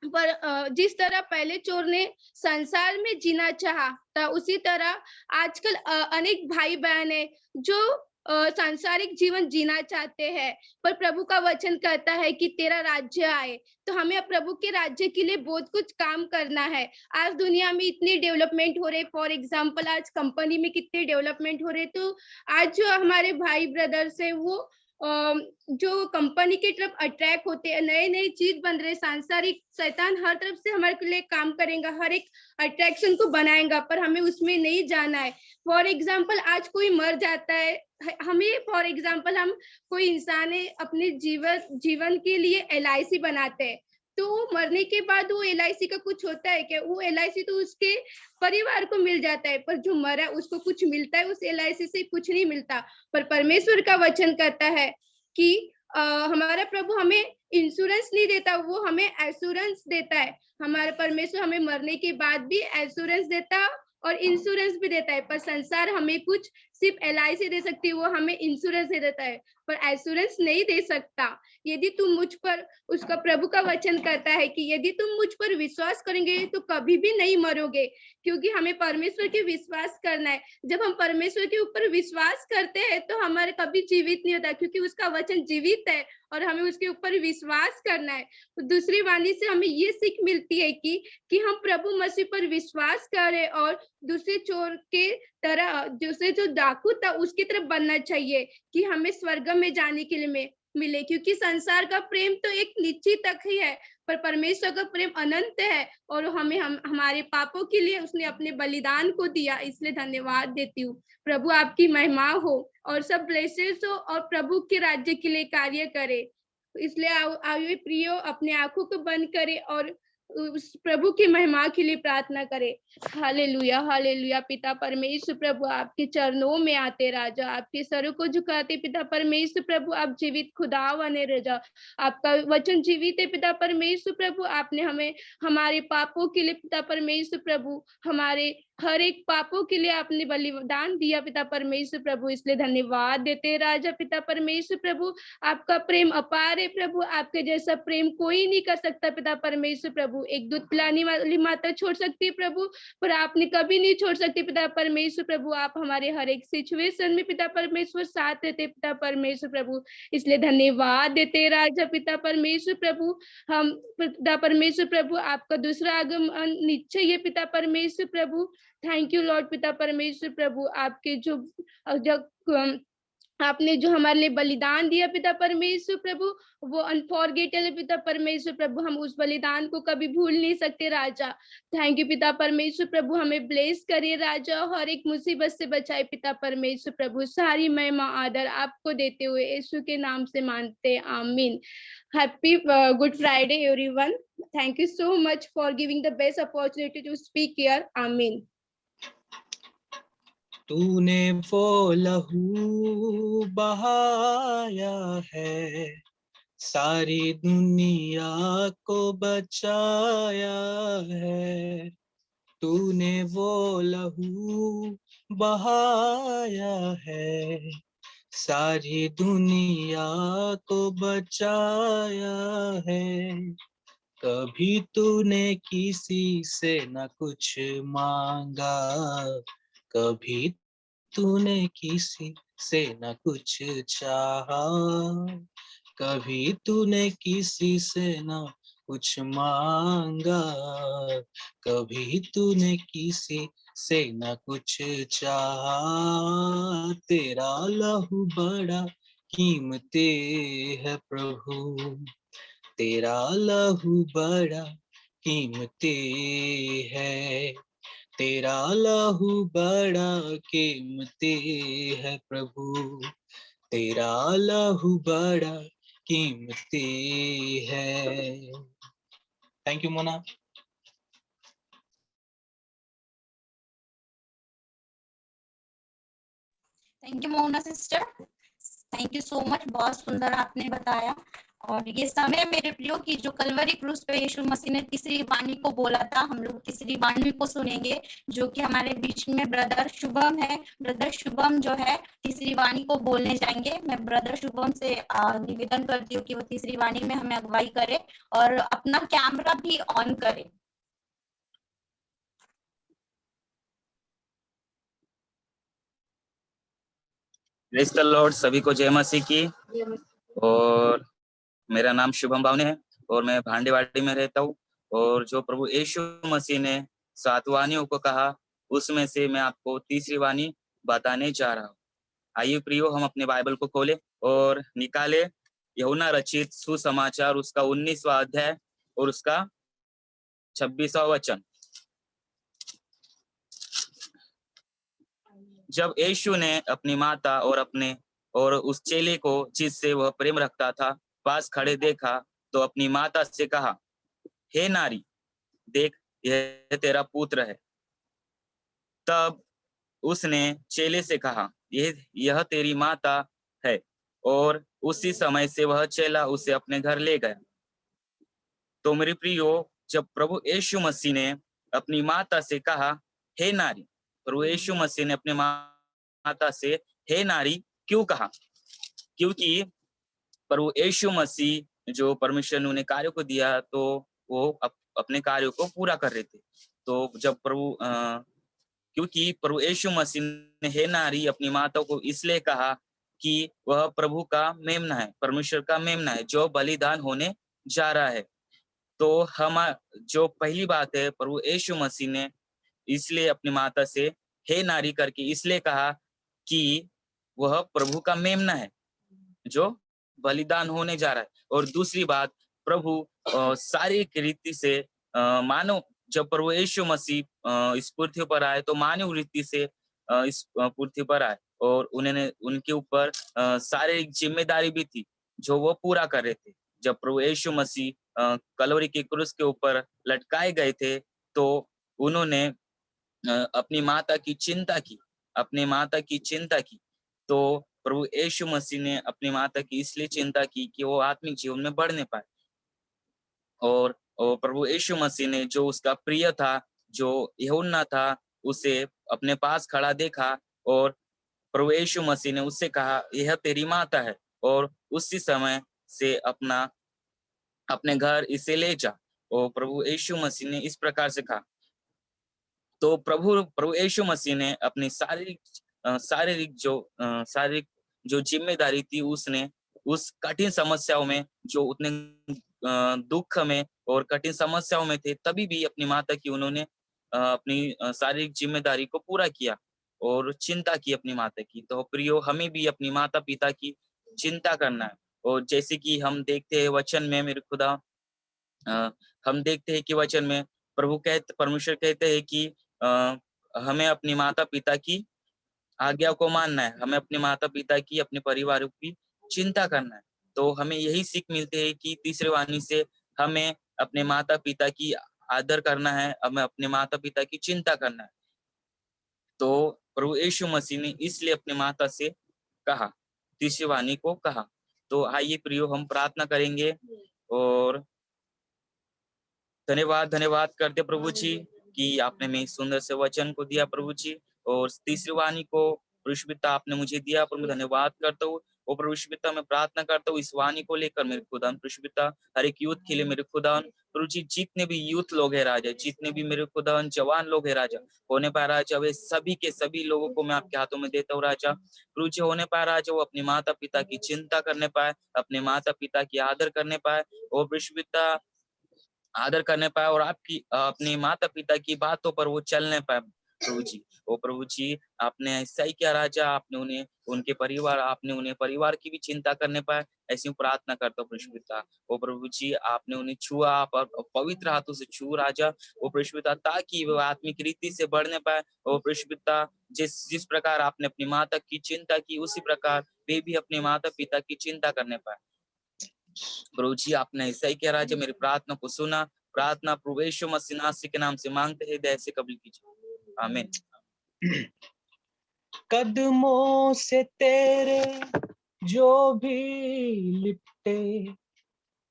पर जिस तरह पहले चोर ने संसार में जीना चाहा था, उसी तरह आजकल अनेक भाई बहन है जो सांसारिक जीवन जीना चाहते हैं, पर प्रभु का वचन कहता है कि तेरा राज्य आए। तो हमें प्रभु के राज्य के लिए बहुत कुछ काम करना है। आज दुनिया में इतनी डेवलपमेंट हो रहे, फॉर एग्जांपल आज कंपनी में कितने डेवलपमेंट हो रहे, तो आज जो हमारे भाई ब्रदर्स है वो जो कंपनी की तरफ अट्रैक्ट होते हैं, नए नए चीज बन रहे, सांसारिक शैतान हर तरफ से हमारे लिए काम करेगा, हर एक अट्रैक्शन को बनाएगा, पर हमें उसमें नहीं जाना है। फॉर एग्जाम्पल आज कोई मर जाता है, हमें फॉर एग्जाम्पल हम कोई इंसान है अपने जीवन के लिए LIC बनाते हैं, तो मरने के बाद वो LIC का कुछ होता है क्या? वो LIC तो उसके परिवार को मिल जाता है, पर जो मरा उसको कुछ मिलता है? उस LIC से कुछ नहीं मिलता। पर परमेश्वर का वचन कहता है कि हमारा प्रभु हमें इंश्योरेंस नहीं देता, वो हमें एश्योरेंस देता है। हमारा परमेश्वर हमें मरने के बाद भी एश्योरेंस देता और इंश्योरेंस भी देता है, पर संसार हमें कुछ सिर्फ LIC दे सकती है, वो हमें इंश्योरेंस दे देता है पर एश्योरेंस नहीं दे सकता। यदि तुम मुझ पर, उसका प्रभु का वचन कहता है कि यदि तुम मुझ पर विश्वास करेंगे तो कभी भी नहीं मरोगे, क्योंकि हमें परमेश्वर के विश्वास करना है। जब हम परमेश्वर के ऊपर विश्वास करते हैं तो हमारे कभी जीवित नहीं होता, क्योंकि उसका वचन जीवित है और हमें उसके ऊपर विश्वास करना है। तो दूसरी वाणी से हमें ये सीख मिलती है कि हम प्रभु मसीह पर विश्वास करें और दूसरे चोर के तरह, दूसरे जो डाकू था उसकी तरफ बनना चाहिए कि हमें स्वर्ग में जाने के लिए मिले, क्योंकि संसार का प्रेम तो एक निश्चित तक ही है, पर परमेश्वर का प्रेम अनंत है और हमें हमारे पापों के लिए उसने अपने बलिदान को दिया। इसलिए धन्यवाद देती हूँ। प्रभु आपकी महिमा हो और सब ब्लेसेस हो और प्रभु के राज्य के लिए कार्य करे। इसलिए आइए प्रियो, अपने आंखों को बंद करे और उस प्रभु की महिमा के लिए प्रार्थना करे। Hallelujah, hallelujah. पिता परमेश्वर प्रभु आपके चरणों में आते राजा, आपके सरों को झुकाते पिता परमेश्वर प्रभु, आप जीवित खुदा बने राजा, आपका वचन जीवित है पिता परमेश्वर प्रभु। आपने हमें हमारे पापों के लिए पिता परमेश्वर प्रभु, हमारे हर एक पापों के लिए आपने बलिदान दिया पिता परमेश्वर प्रभु, इसलिए धन्यवाद देते राजा पिता परमेश्वर प्रभु। आपका प्रेम अपार है प्रभु, आपके जैसा प्रेम कोई नहीं कर सकता पिता परमेश्वर प्रभु। एक दूध पिलाने वाली माता छोड़ सकती है प्रभु, पर आपने कभी नहीं छोड़ सकते पिता परमेश्वर प्रभु। आप हमारे हर एक सिचुएशन में पिता परमेश्वर साथ रहते पिता परमेश्वर प्रभु, इसलिए धन्यवाद देते राजा पिता परमेश्वर प्रभु। हम पिता परमेश्वर प्रभु, आपका दूसरा आगमन निश्चय है पिता परमेश्वर प्रभु। थैंक यू लॉर्ड पिता परमेश्वर प्रभु। आपके जो आपने जो हमारे लिए बलिदान दिया पिता परमेश्वर प्रभु, वो अनफॉरगेटेबल पिता परमेश्वर प्रभु, हम उस बलिदान को कभी भूल नहीं सकते राजा। थैंक यू पिता परमेश्वर प्रभु, हमें ब्लेस करिए राजा, हर एक मुसीबत से बचाए पिता परमेश्वर प्रभु। सारी महिमा आदर आपको देते हुए यीशु के नाम से मांगते, आमीन। Happy good Friday everyone. Thank you so much for giving the best opportunity to speak here, आमीन। तूने वो लहू बहाया है, सारी दुनिया को बचाया है। तूने वो लहू बहाया है, सारी दुनिया को बचाया है। कभी तूने किसी से न कुछ मांगा, कभी तूने किसी से न कुछ चाहा, कभी तूने किसी से न कुछ मांगा, कभी तूने किसी से न कुछ चाहा। तेरा लहू बड़ा कीमती है प्रभु, तेरा लहू बड़ा कीमती है, तेरा लहू बड़ा कीमती है प्रभु, तेरा लहू बड़ा कीमती है। Thank you Mona. Thank you Mona sister, thank you so much, बहुत सुंदर आपने बताया। और ये समय मेरे प्रियो की जो कलवरी क्रूस पे यीशु मसीह ने तीसरी वाणी को बोला था, हम लोग तीसरी वाणी को सुनेंगे, जो कि हमारे बीच में ब्रदर शुभम है। ब्रदर शुभम जो है तीसरी वाणी को बोलने जाएंगे। मैं ब्रदर शुभम से निवेदन करती हूँ कि वो तीसरी वाणी में हमें अगुवाई करे और अपना कैमरा भी ऑन करे। प्रेज़ द लॉर्ड, सभी को जय मसीह की। और मेरा नाम शुभम भावने है और मैं भांडेवाड़ी में रहता हूँ। और जो प्रभु यीशु मसीह ने 7 वाणियों को कहा, उसमें से मैं आपको तीसरी वाणी बताने जा रहा हूँ। आइए प्रियो, हम अपने बाइबल को खोले और निकाले यूहन्ना रचित सुसमाचार, उसका 19वां अध्याय और उसका 26वां वचन। जब यीशु ने अपनी माता और उस चेले को जिससे वह प्रेम रखता था पास खड़े देखा, तो अपनी माता से कहा, हे नारी, देख यह तेरा पुत्र है। तब उसने चेले से कहा, यह तेरी माता है। और उसी समय से वह चेला उसे अपने घर ले गया। तो मेरे प्रियो, जब प्रभु यीशु मसीह ने अपनी माता से कहा, हे नारी, प्रभु यीशु मसीह ने अपनी माता से हे नारी क्यों कहा? क्योंकि प्रभु यीशु मसीह जो परमेश्वर ने उन्हें कार्यों को दिया, तो वो अपने कार्यों को पूरा कर रहे थे। तो जब क्योंकि प्रभु यीशु मसीह ने हे नारी अपनी माता को इसलिए कहा कि वह प्रभु का मेमना है, परमेश्वर का मेमना है, जो बलिदान होने जा रहा है। तो हम जो पहली बात है, प्रभु यीशु मसीह ने इसलिए अपनी माता से हे नारी करके इसलिए कहा कि वह प्रभु का मेमना है जो बलिदान होने जा रहा है। और दूसरी बात, प्रभु शारीरिक रीति से मानव, जब प्रभु यीशु मसीह इस पृथ्वी पर आए तो मानव रीति से इस पृथ्वी पर आए और उन्होंने उनके ऊपर शारीरिक जिम्मेदारी भी थी जो वो पूरा कर रहे थे। जब प्रभु यीशु मसीह कलवरी के क्रूस के ऊपर लटकाए गए थे, तो उन्होंने अपनी माता की चिंता की, अपनी माता की चिंता की। तो प्रभु यीशु मसीह ने अपनी माता की इसलिए चिंता की कि वो आत्मिक जीवन में बढ़ने पाए। और प्रभु यीशु मसीह ने जो उसका प्रिय था, जो यूहन्ना था, उसे अपने पास खड़ा देखा और प्रभु यीशु मसीह ने उससे कहा, यह तेरी माता है, और उसी समय से अपने घर इसे ले जा। और प्रभु यीशु मसीह ने इस प्रकार से कहा। तो प्रभु यीशु मसीह ने अपनी शारीरिक जो जिम्मेदारी थी, उसने उस कठिन समस्याओं में, जो उतने दुख में और कठिन समस्याओं में थे, तभी भी अपनी माता की उन्होंने अपनी शारीरिक जिम्मेदारी को पूरा किया। और चिंता की अपनी माता की। तो प्रियो, हमें भी अपनी माता पिता की चिंता करना है। और जैसे कि हम देखते हैं वचन में मेरे खुदा, हम देखते हैं कि वचन में परमेश्वर कहते हैं कि हमें अपनी माता पिता की आज्ञा को मानना है, हमें अपने माता पिता की, अपने परिवार की चिंता करना है। तो हमें यही सीख मिलती है कि तीसरे वाणी से हमें अपने माता पिता की आदर करना है, हमें अपने माता पिता की चिंता करना है। तो प्रभु यीशु मसीह ने इसलिए अपने माता से कहा, तीसरी वाणी को कहा। तो आइए प्रियो, हम प्रार्थना करेंगे और धन्यवाद करते प्रभु जी कि आपने मैं सुंदर से वचन को दिया प्रभु जी, और तीसरी वाणी को प्रभु पिता आपने मुझे दिया। प्रभु धन्यवाद करता हूँ। और प्रभु पिता मैं प्रार्थना करता हूँ इस वाणी को लेकर मेरे खुदा प्रभु पिता, हर एक यूथ के लिए मेरे खुदा प्रभु जी, जितने भी यूथ लोग हैं राजा, जितने भी मेरे खुदा जवान लोग हैं राजा, होने पाए राजा, वे सभी के सभी लोगों को मैं आपके हाथों में देता हूँ राजा। प्रभु जी, होने पाए राजा वो अपने माता पिता की चिंता करने पाए, अपने माता पिता की आदर करने पाए, और प्रभु पिता आदर करने पाए, और आपकी अपने माता पिता की बातों पर वो चलने पाए प्रभु जी। ओ प्रभु जी, आपने ऐसा ही किया राजा, आपने उन्हें उनके परिवार, आपने उन्हें परिवार की भी चिंता करने पाए, ऐसी प्रार्थना करता हूँ प्रभु पिता। ओ प्रभु जी, आपने उन्हें छुआ, आप पवित्र हाथों से छू राजा, ओ प्रभु पिता, ताकि वो आत्मिक रीति से बढ़ने पाए। ओ प्रभु पिता, जिस प्रकार आपने अपनी माता की चिंता की, उसी प्रकार वे भी अपने माता पिता की चिंता करने पाए प्रभु जी। आपने ऐसा ही किया राजा, मेरी प्रार्थना को सुना। प्रार्थना प्रभु यीशु मसीह नासरी के नाम से मांगते हैं, दया से कबूल कीजिए, आमीन। कदमों से तेरे जो भी लिपटे,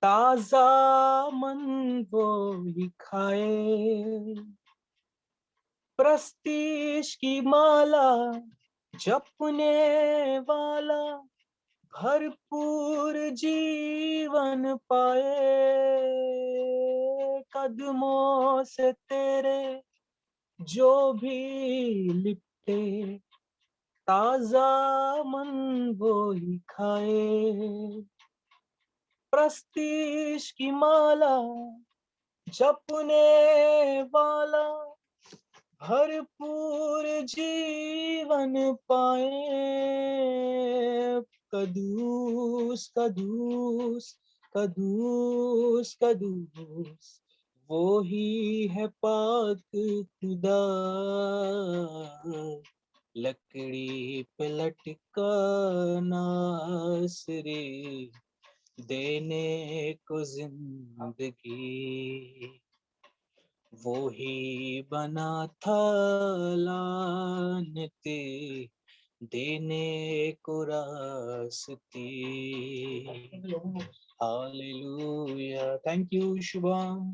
ताजा मन वो ही खाए। प्रस्तीश की माला जपने वाला भरपूर जीवन पाए। कदमों से तेरे जो भी लिपटे, ताजा मन वो ही खाए। प्रस्तीश की माला जपने वाला भरपूर जीवन पाए। कदूस कदूस कदूस कदूस वो ही है पाक खुदा, लकड़ी पे लटका नासरे, देने को जिंदगी। वो ही बना था लानते, देने को रास्ते। Hallelujah. Thank you Shubham.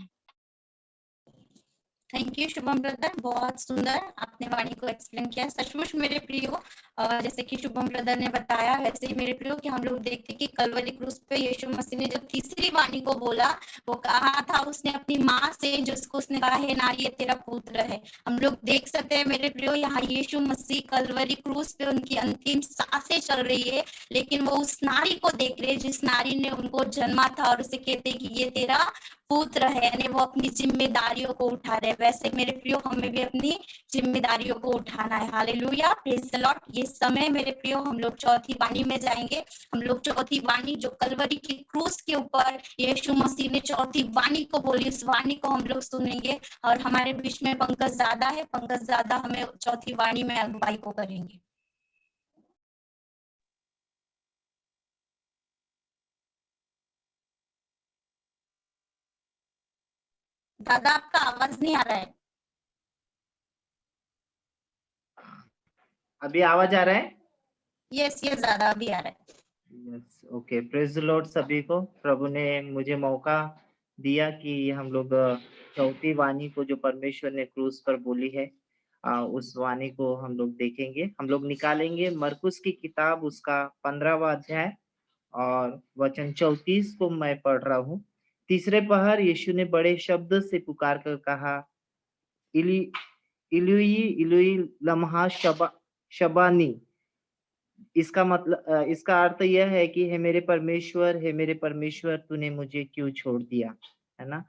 Thank you Shubham brother, बहुत सुंदर आपने वाणी को एक्सप्लेन किया। सचमुच मेरे प्रियो, जैसे कि शुभम ब्रदर ने बताया, वैसे ही मेरे प्रियो कि हम लोग देखते कि कलवरी क्रूस पे यीशु मसीह ने जब तीसरी वाणी को बोला, वो कहा था उसने अपनी माँ से, जिसको उसने कहा है नारी, ये तेरा पुत्र है। हम लोग देख सकते हैं मेरे प्रियो, यहाँ यीशु मसीह कलवरी क्रूस पे उनकी अंतिम सांसें चल रही है, लेकिन वो उस नारी को देख रहे, जिस नारी ने उनको जन्मा था, और उसे कहते कि ये तेरा पुत्र है, यानी वो अपनी जिम्मेदारियों को उठा रहे। वैसे मेरे प्रियो, हमें भी अपनी जिम्मेदारियों को उठाना है। Hallelujah, praise the Lord. ये समय मेरे प्रियो, हम लोग चौथी वाणी में जाएंगे। हम लोग चौथी वाणी जो कलवरी की क्रूस के ऊपर यीशु मसीह ने चौथी वाणी को बोली, उस वाणी को हम लोग सुनेंगे। और हमारे बीच में पंकज दादा है, पंकज दादा हमें चौथी वाणी में अगुवाई को करेंगे। दादा आपका आवाज नहीं आ रहा है। अभी आवाज आ रहा है? यस यस दादा, अभी आ रहा है। Yes, okay. Praise the Lord सभी को। प्रभु ने मुझे मौका दिया कि हम लोग चौथी वाणी को जो परमेश्वर ने क्रूस पर बोली है, उस वाणी को हम लोग देखेंगे। हम लोग निकालेंगे मरकुस की किताब, उसका 15वां अध्याय और वचन 34 को मैं पढ़ रहा हूँ। तीसरे पहर यीशु ने बड़े शब्द से पुकार कर कहा, इली इलुई इलुई लम्हा शबानी। इसका मतलब, इसका अर्थ यह है कि हे मेरे परमेश्वर, हे मेरे परमेश्वर, तूने मुझे क्यों छोड़ दिया, है ना।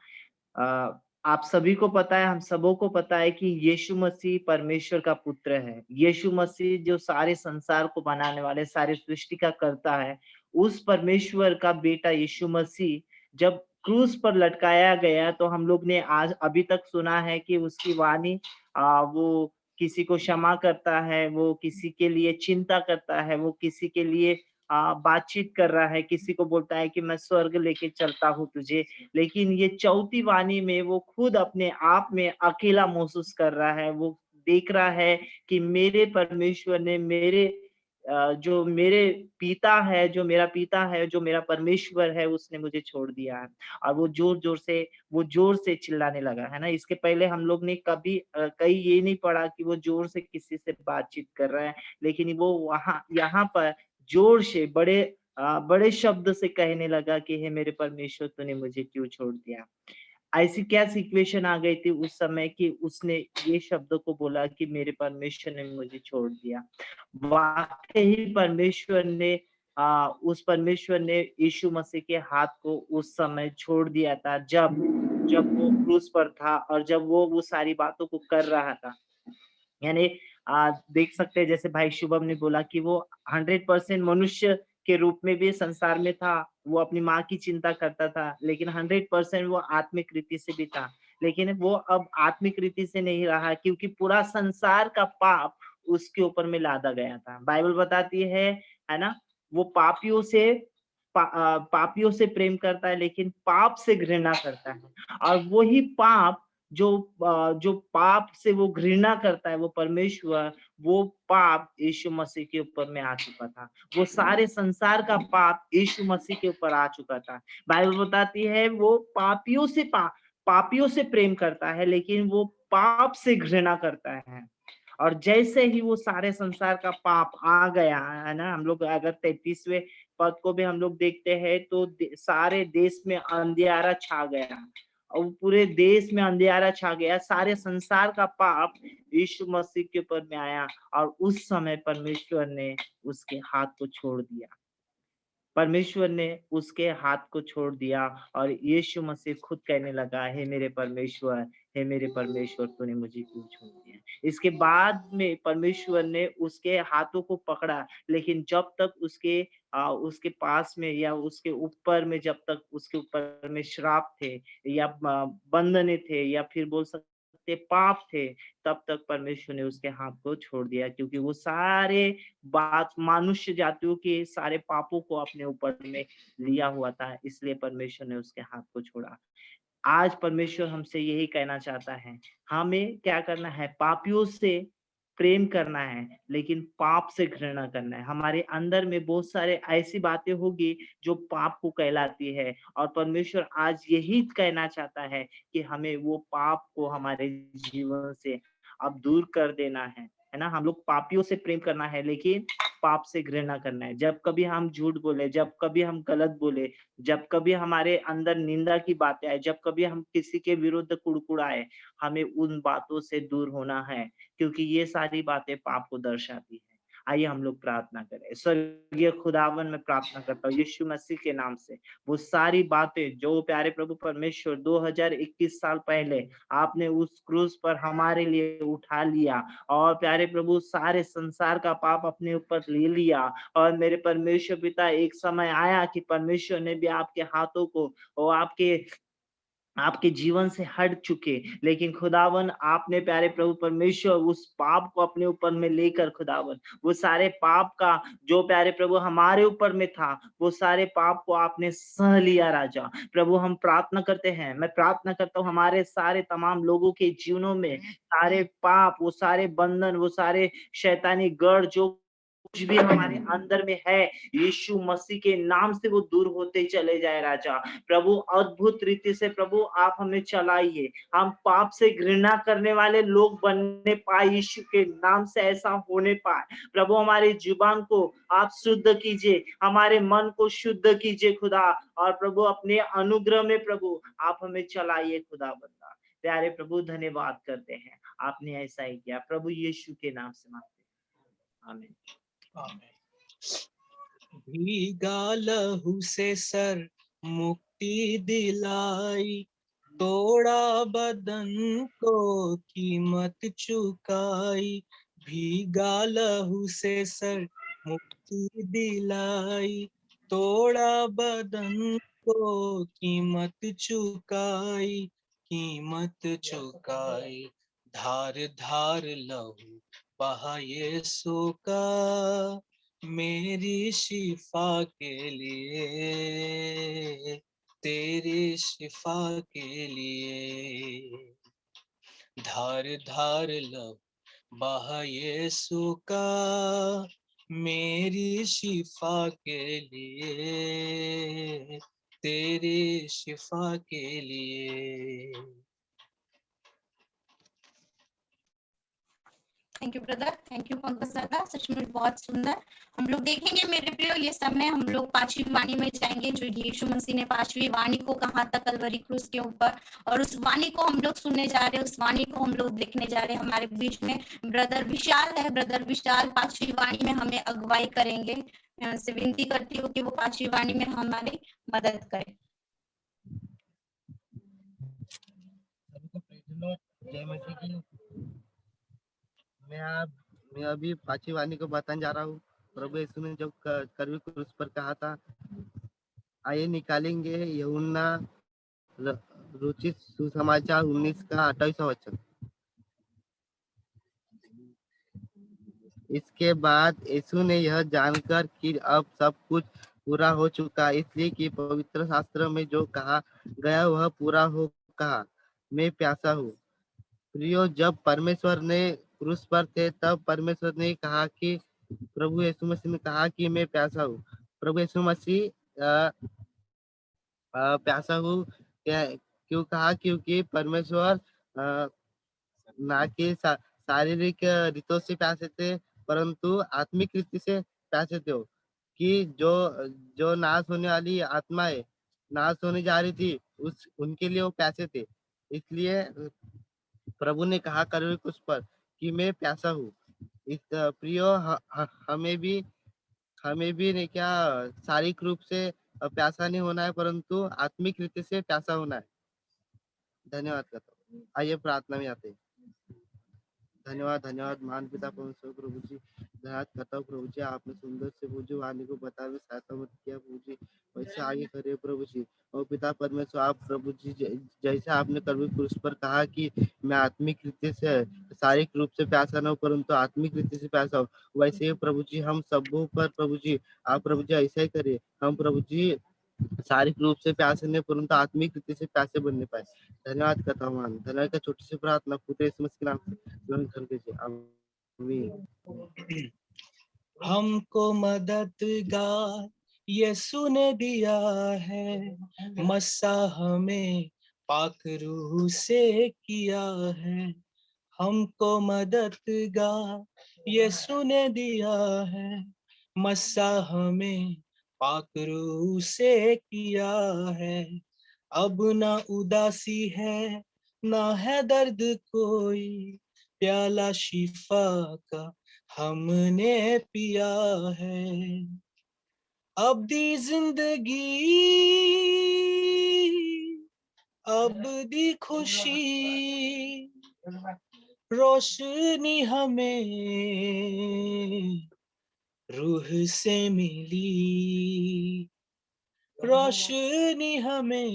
आप सभी को पता है, हम सबों को पता है कि यीशु मसीह परमेश्वर का पुत्र है। यीशु मसीह जो सारे संसार को बनाने वाले, सारे सृष्टि का कर्ता है, उस परमेश्वर का बेटा यीशु मसीह जब क्रूस पर लटकाया गया, तो हम लोग ने आज अभी तक सुना है कि उसकी वाणी वो किसी को क्षमा करता है, वो किसी के लिए चिंता करता है, वो किसी के लिए बातचीत कर रहा है, किसी को बोलता है कि मैं स्वर्ग लेके चलता हूँ तुझे। लेकिन ये चौथी वाणी में वो खुद अपने आप में अकेला महसूस कर रहा है। वो देख रहा है कि मेरे परमेश्वर ने जो मेरे पिता है, जो मेरा पिता है, जो मेरा परमेश्वर है, उसने मुझे छोड़ दिया है। और वो जोर से चिल्लाने लगा, है ना? इसके पहले हम लोग ने कभी कहीं ये नहीं पढ़ा कि वो जोर से किसी से बातचीत कर रहा है, लेकिन वो यहाँ पर जोर से बड़े शब्द से कहने लगा कि हे मेरे परमेश्वर, तूने मुझे क्यों छोड़ दिया? ऐसी क्या सिचुएशन आ गई थी उस समय कि उसने ये शब्द को बोला कि मेरे परमेश्वर ने मुझे छोड़ दिया। वाक़ई उस परमेश्वर ने यीशु मसीह के हाथ को उस समय छोड़ दिया था, जब वो क्रूस पर था और जब वो सारी बातों को कर रहा था। यानी देख सकते हैं, जैसे भाई शुभम ने बोला कि वो 100% मनुष्य के रूप में भी संसार में था। वो अपनी माँ की चिंता करता था, लेकिन 100% वो आत्मिक रीति से भी था। लेकिन वो अब आत्मिक रीति से नहीं रहा, क्योंकि पूरा संसार का पाप उसके ऊपर में लादा गया था। बाइबल बताती है ना? वो पापियों से प्रेम करता है, लेकिन पाप से घृणा करता है। और वही पाप जो पाप से वो घृणा करता है, वो परमेश्वर, वो पाप यीशु मसीह के ऊपर में आ चुका था। वो सारे संसार का पाप यीशु मसीह के ऊपर आ चुका था। बाइबल बताती है वो पापियों से प्रेम करता है, लेकिन वो पाप से घृणा करता है। और जैसे ही वो सारे संसार का पाप आ गया, है ना? हम लोग अगर 33वें पद को भी हम लोग देखते हैं, तो सारे देश में अंधियारा छा गया। और पूरे देश में अंधियारा छा गया, सारे संसार का पाप यीशु मसीह के ऊपर में आया, और उस समय परमेश्वर ने उसके हाथ को छोड़ दिया। परमेश्वर ने उसके हाथ को छोड़ दिया, और यीशु मसीह खुद कहने लगा, हे मेरे परमेश्वर, हे मेरे परमेश्वर, तूने मुझे क्यों छोड़ दिया? इसके बाद में परमेश्वर ने उसके हाथों को पकड़ा, लेकिन जब तक उसके पास में या उसके ऊपर में, जब तक उसके ऊपर में श्राप थे या बंधने थे या फिर बोल सकते पाप थे, तब तक परमेश्वर ने उसके हाथ को छोड़ दिया, क्योंकि वो सारे बात मनुष्य जातियों के सारे पापों को अपने ऊपर में लिया हुआ था, इसलिए परमेश्वर ने उसके हाथ को छोड़ा। आज परमेश्वर हमसे यही कहना चाहता है, हमें क्या करना है? पापियों से प्रेम करना है, लेकिन पाप से घृणा करना है। हमारे अंदर में बहुत सारे ऐसी बातें होगी जो पाप को कहलाती है, और परमेश्वर आज यही कहना चाहता है कि हमें वो पाप को हमारे जीवन से अब दूर कर देना है ना? हम लोग पापियों से प्रेम करना है, लेकिन पाप से घृणा करना है। जब कभी हम झूठ बोले, जब कभी हम गलत बोले, जब कभी हमारे अंदर निंदा की बातें आए, जब कभी हम किसी के विरुद्ध कुड़कुड़ाए, हमें उन बातों से दूर होना है, क्योंकि ये सारी बातें पाप को दर्शाती है। आइए हम लोग प्रार्थना करें। स्वर्गीय खुदावन, मैं प्रार्थना करता हूँ यीशु मसीह के नाम से, वो सारी बातें जो प्यारे प्रभु परमेश्वर 2021 साल पहले आपने उस क्रूस पर हमारे लिए उठा लिया, और प्यारे प्रभु सारे संसार का पाप अपने ऊपर ले लिया, और मेरे परमेश्वर पिता, एक समय आया कि परमेश्वर ने भी आपके हाथों को और आपके जीवन से हट चुके, लेकिन खुदावन आपने प्यारे प्रभु परमेश्वर उस पाप को अपने ऊपर में लेकर, खुदावन वो सारे पाप का जो प्यारे प्रभु हमारे ऊपर में था, वो सारे पाप को आपने सह लिया राजा। प्रभु हम प्रार्थना करते हैं, मैं प्रार्थना करता हूँ हमारे सारे तमाम लोगों के जीवनों में सारे पाप, वो सारे बंधन, वो सारे शैतानी गढ़ जो कुछ भी हमारे अंदर में है, यीशु मसीह के नाम से वो दूर होते चले जाए राजा। प्रभु अद्भुत रीति से प्रभु आप हमें चलाइए, हम पाप से घृणा करने वाले लोग बनने पाए, यीशु के नाम से ऐसा होने पाए। प्रभु हमारी जुबान को आप शुद्ध कीजिए, हमारे मन को शुद्ध कीजिए खुदा, और प्रभु अपने अनुग्रह में प्रभु आप हमें चलाइए खुदा बंदा। प्यारे प्रभु धन्यवाद करते हैं, आपने ऐसा ही किया, प्रभु यीशु के नाम से मांगते हैं, आमीन। भीगा लहू से सर मुक्ति दिलाई, तोड़ा बदन को कीमत चुकाई, भीगा लहू से सर मुक्ति दिलाई। तोड़ा बदन को कीमत चुकाई, कीमत चुकाई। धार धार लहू बहा यीशु का, मेरी शिफा के लिए, तेरी शिफा के लिए। धार धार लहू बहा यीशु का, मेरी शिफा के लिए, तेरी शिफा के लिए। Thank you brother, thank you Pankaj दादा, सचमुच बहुत सुंदर। हम लोग देखेंगे मेरे प्रियो ये समय हम लोग 5वीं वाणी में जाएंगे, जो यीशु मसीह ने 5वीं वाणी को कहा था कलवरी क्रूस के ऊपर, और उस वाणी को हम लोग सुनने जा रहे हैं, उस वाणी को हम लोग देखने जा रहे हैं। हमारे बीच में ब्रदर विशाल है, ब्रदर विशाल 5वीं वाणी में हमें अगुवाई करेंगे। मैं उनसे विनती करती हूँ कि वो 5वीं वाणी में हमारी मदद करें। जय मसीह की। मैं अभी 5वीं वाणी को बताने जा रहा हूँ। प्रभु यीशु ने जब कलवरी क्रूस पर कहा था, आइए निकालेंगे यूहन्ना रुचित सुसमाचार 19 का 28वां वचन। इसके बाद यीशु ने यह जानकर कि अब सब कुछ पूरा हो चुका, इसलिए कि पवित्र शास्त्र में जो कहा गया वह पूरा हो, कहा, मैं प्यासा हूँ। प्रियो, जब परमेश्वर ने क्रूस पर थे तब परमेश्वर ने कहा कि प्रभु यीशु मसीह ने कहा कि मैं प्यासा हूँ। प्रभु यीशु मसीह प्यासा हूँ क्यों कहा? क्योंकि परमेश्वर ना कि शारीरिक रीतों से प्यासे थे, परंतु आत्मिक रीति से प्यासे थे, कि जो नाश होने वाली आत्मा है, नाश होने जा रही थी, उनके लिए वो प्यासे थे। इसलिए प्रभु ने कहा कलवरी क्रूस पर कि मैं प्यासा हूँ। इस प्रियो, हमें भी नहीं क्या शारीरिक रूप से प्यासा नहीं होना है, परंतु आत्मिक रीति से प्यासा होना है। धन्यवाद करता हूँ। आइए प्रार्थना में आते हैं। धन्यवाद महान पिता परमेश्वर प्रभु जी, धन्यवाद करता हूँ प्रभु जी, आपने सुंदर से प्रभु जी वाणी को बताने में सहायता मत किया प्रभु जी, वैसे आगे करे प्रभु जी। और पिता परमेश्वर, आप प्रभु जी जैसे आपने कलवरी क्रूस पर कहा कि मैं आत्मिक रीति से शारीरिक रूप से प्यासा न हो, परंतु आत्मिक रीति से प्यासा हो, वैसे प्रभु जी हम सबों पर प्रभु जी आप प्रभु जी ऐसा ही करिए। हम प्रभु जी शारीरिक रूप से प्यासे नहीं, परंतु आत्मिक रीति से प्यासे बनने पाए। धन्यवाद करता हूँ। धन्यवाद का छोटी सी प्रार्थना पुत्र यीशु मसीह के नाम से ग्रहण कर लीजिए। आमीन। हमको मददगार यीशु ने दिया है, मस्सा हमें पाक रूह से किया है। हमको मददगार यीशु ने दिया है, मस्सा हमें पाक रूह से किया है। अब ना उदासी है, ना है दर्द कोई, प्याला शिफा का हमने पिया है। अब दी जिंदगी, अब दी खुशी, रोशनी हमें रूह से मिली, रोशनी हमें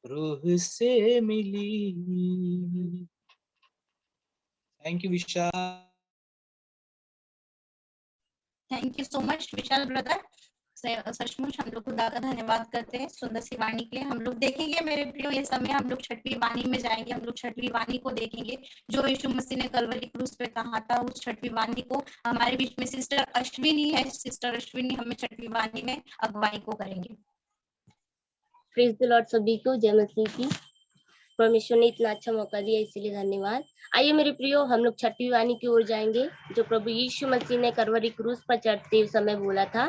रूह से मिली। Thank you Vishal. Thank you so much Vishal brother. सचमुच हम लोग खुदा का धन्यवाद करते हैं सुंदर सी वाणी के लिए। हम लोग देखेंगे मेरे प्रियो ये समय हम लोग 6वीं वाणी में जाएंगे, हम लोग 6वीं वाणी को देखेंगे जो यीशु मसीह ने कलवरी क्रूस पे कहा था। उस 6वीं वाणी को हमारे बीच में सिस्टर अश्विनी है, सिस्टर अश्विनी हमें 6वीं वाणी में अगुवाई को करेंगे। प्रेज द लॉर्ड सभी को, जय मसीह की। परमेश्वर ने इतना अच्छा मौका दिया, इसीलिए धन्यवाद। आइए मेरे प्रियो, हम लोग 6वीं वाणी की ओर जाएंगे जो प्रभु यीशु मसीह ने कलवरी क्रूस पर चढ़ते समय बोला था।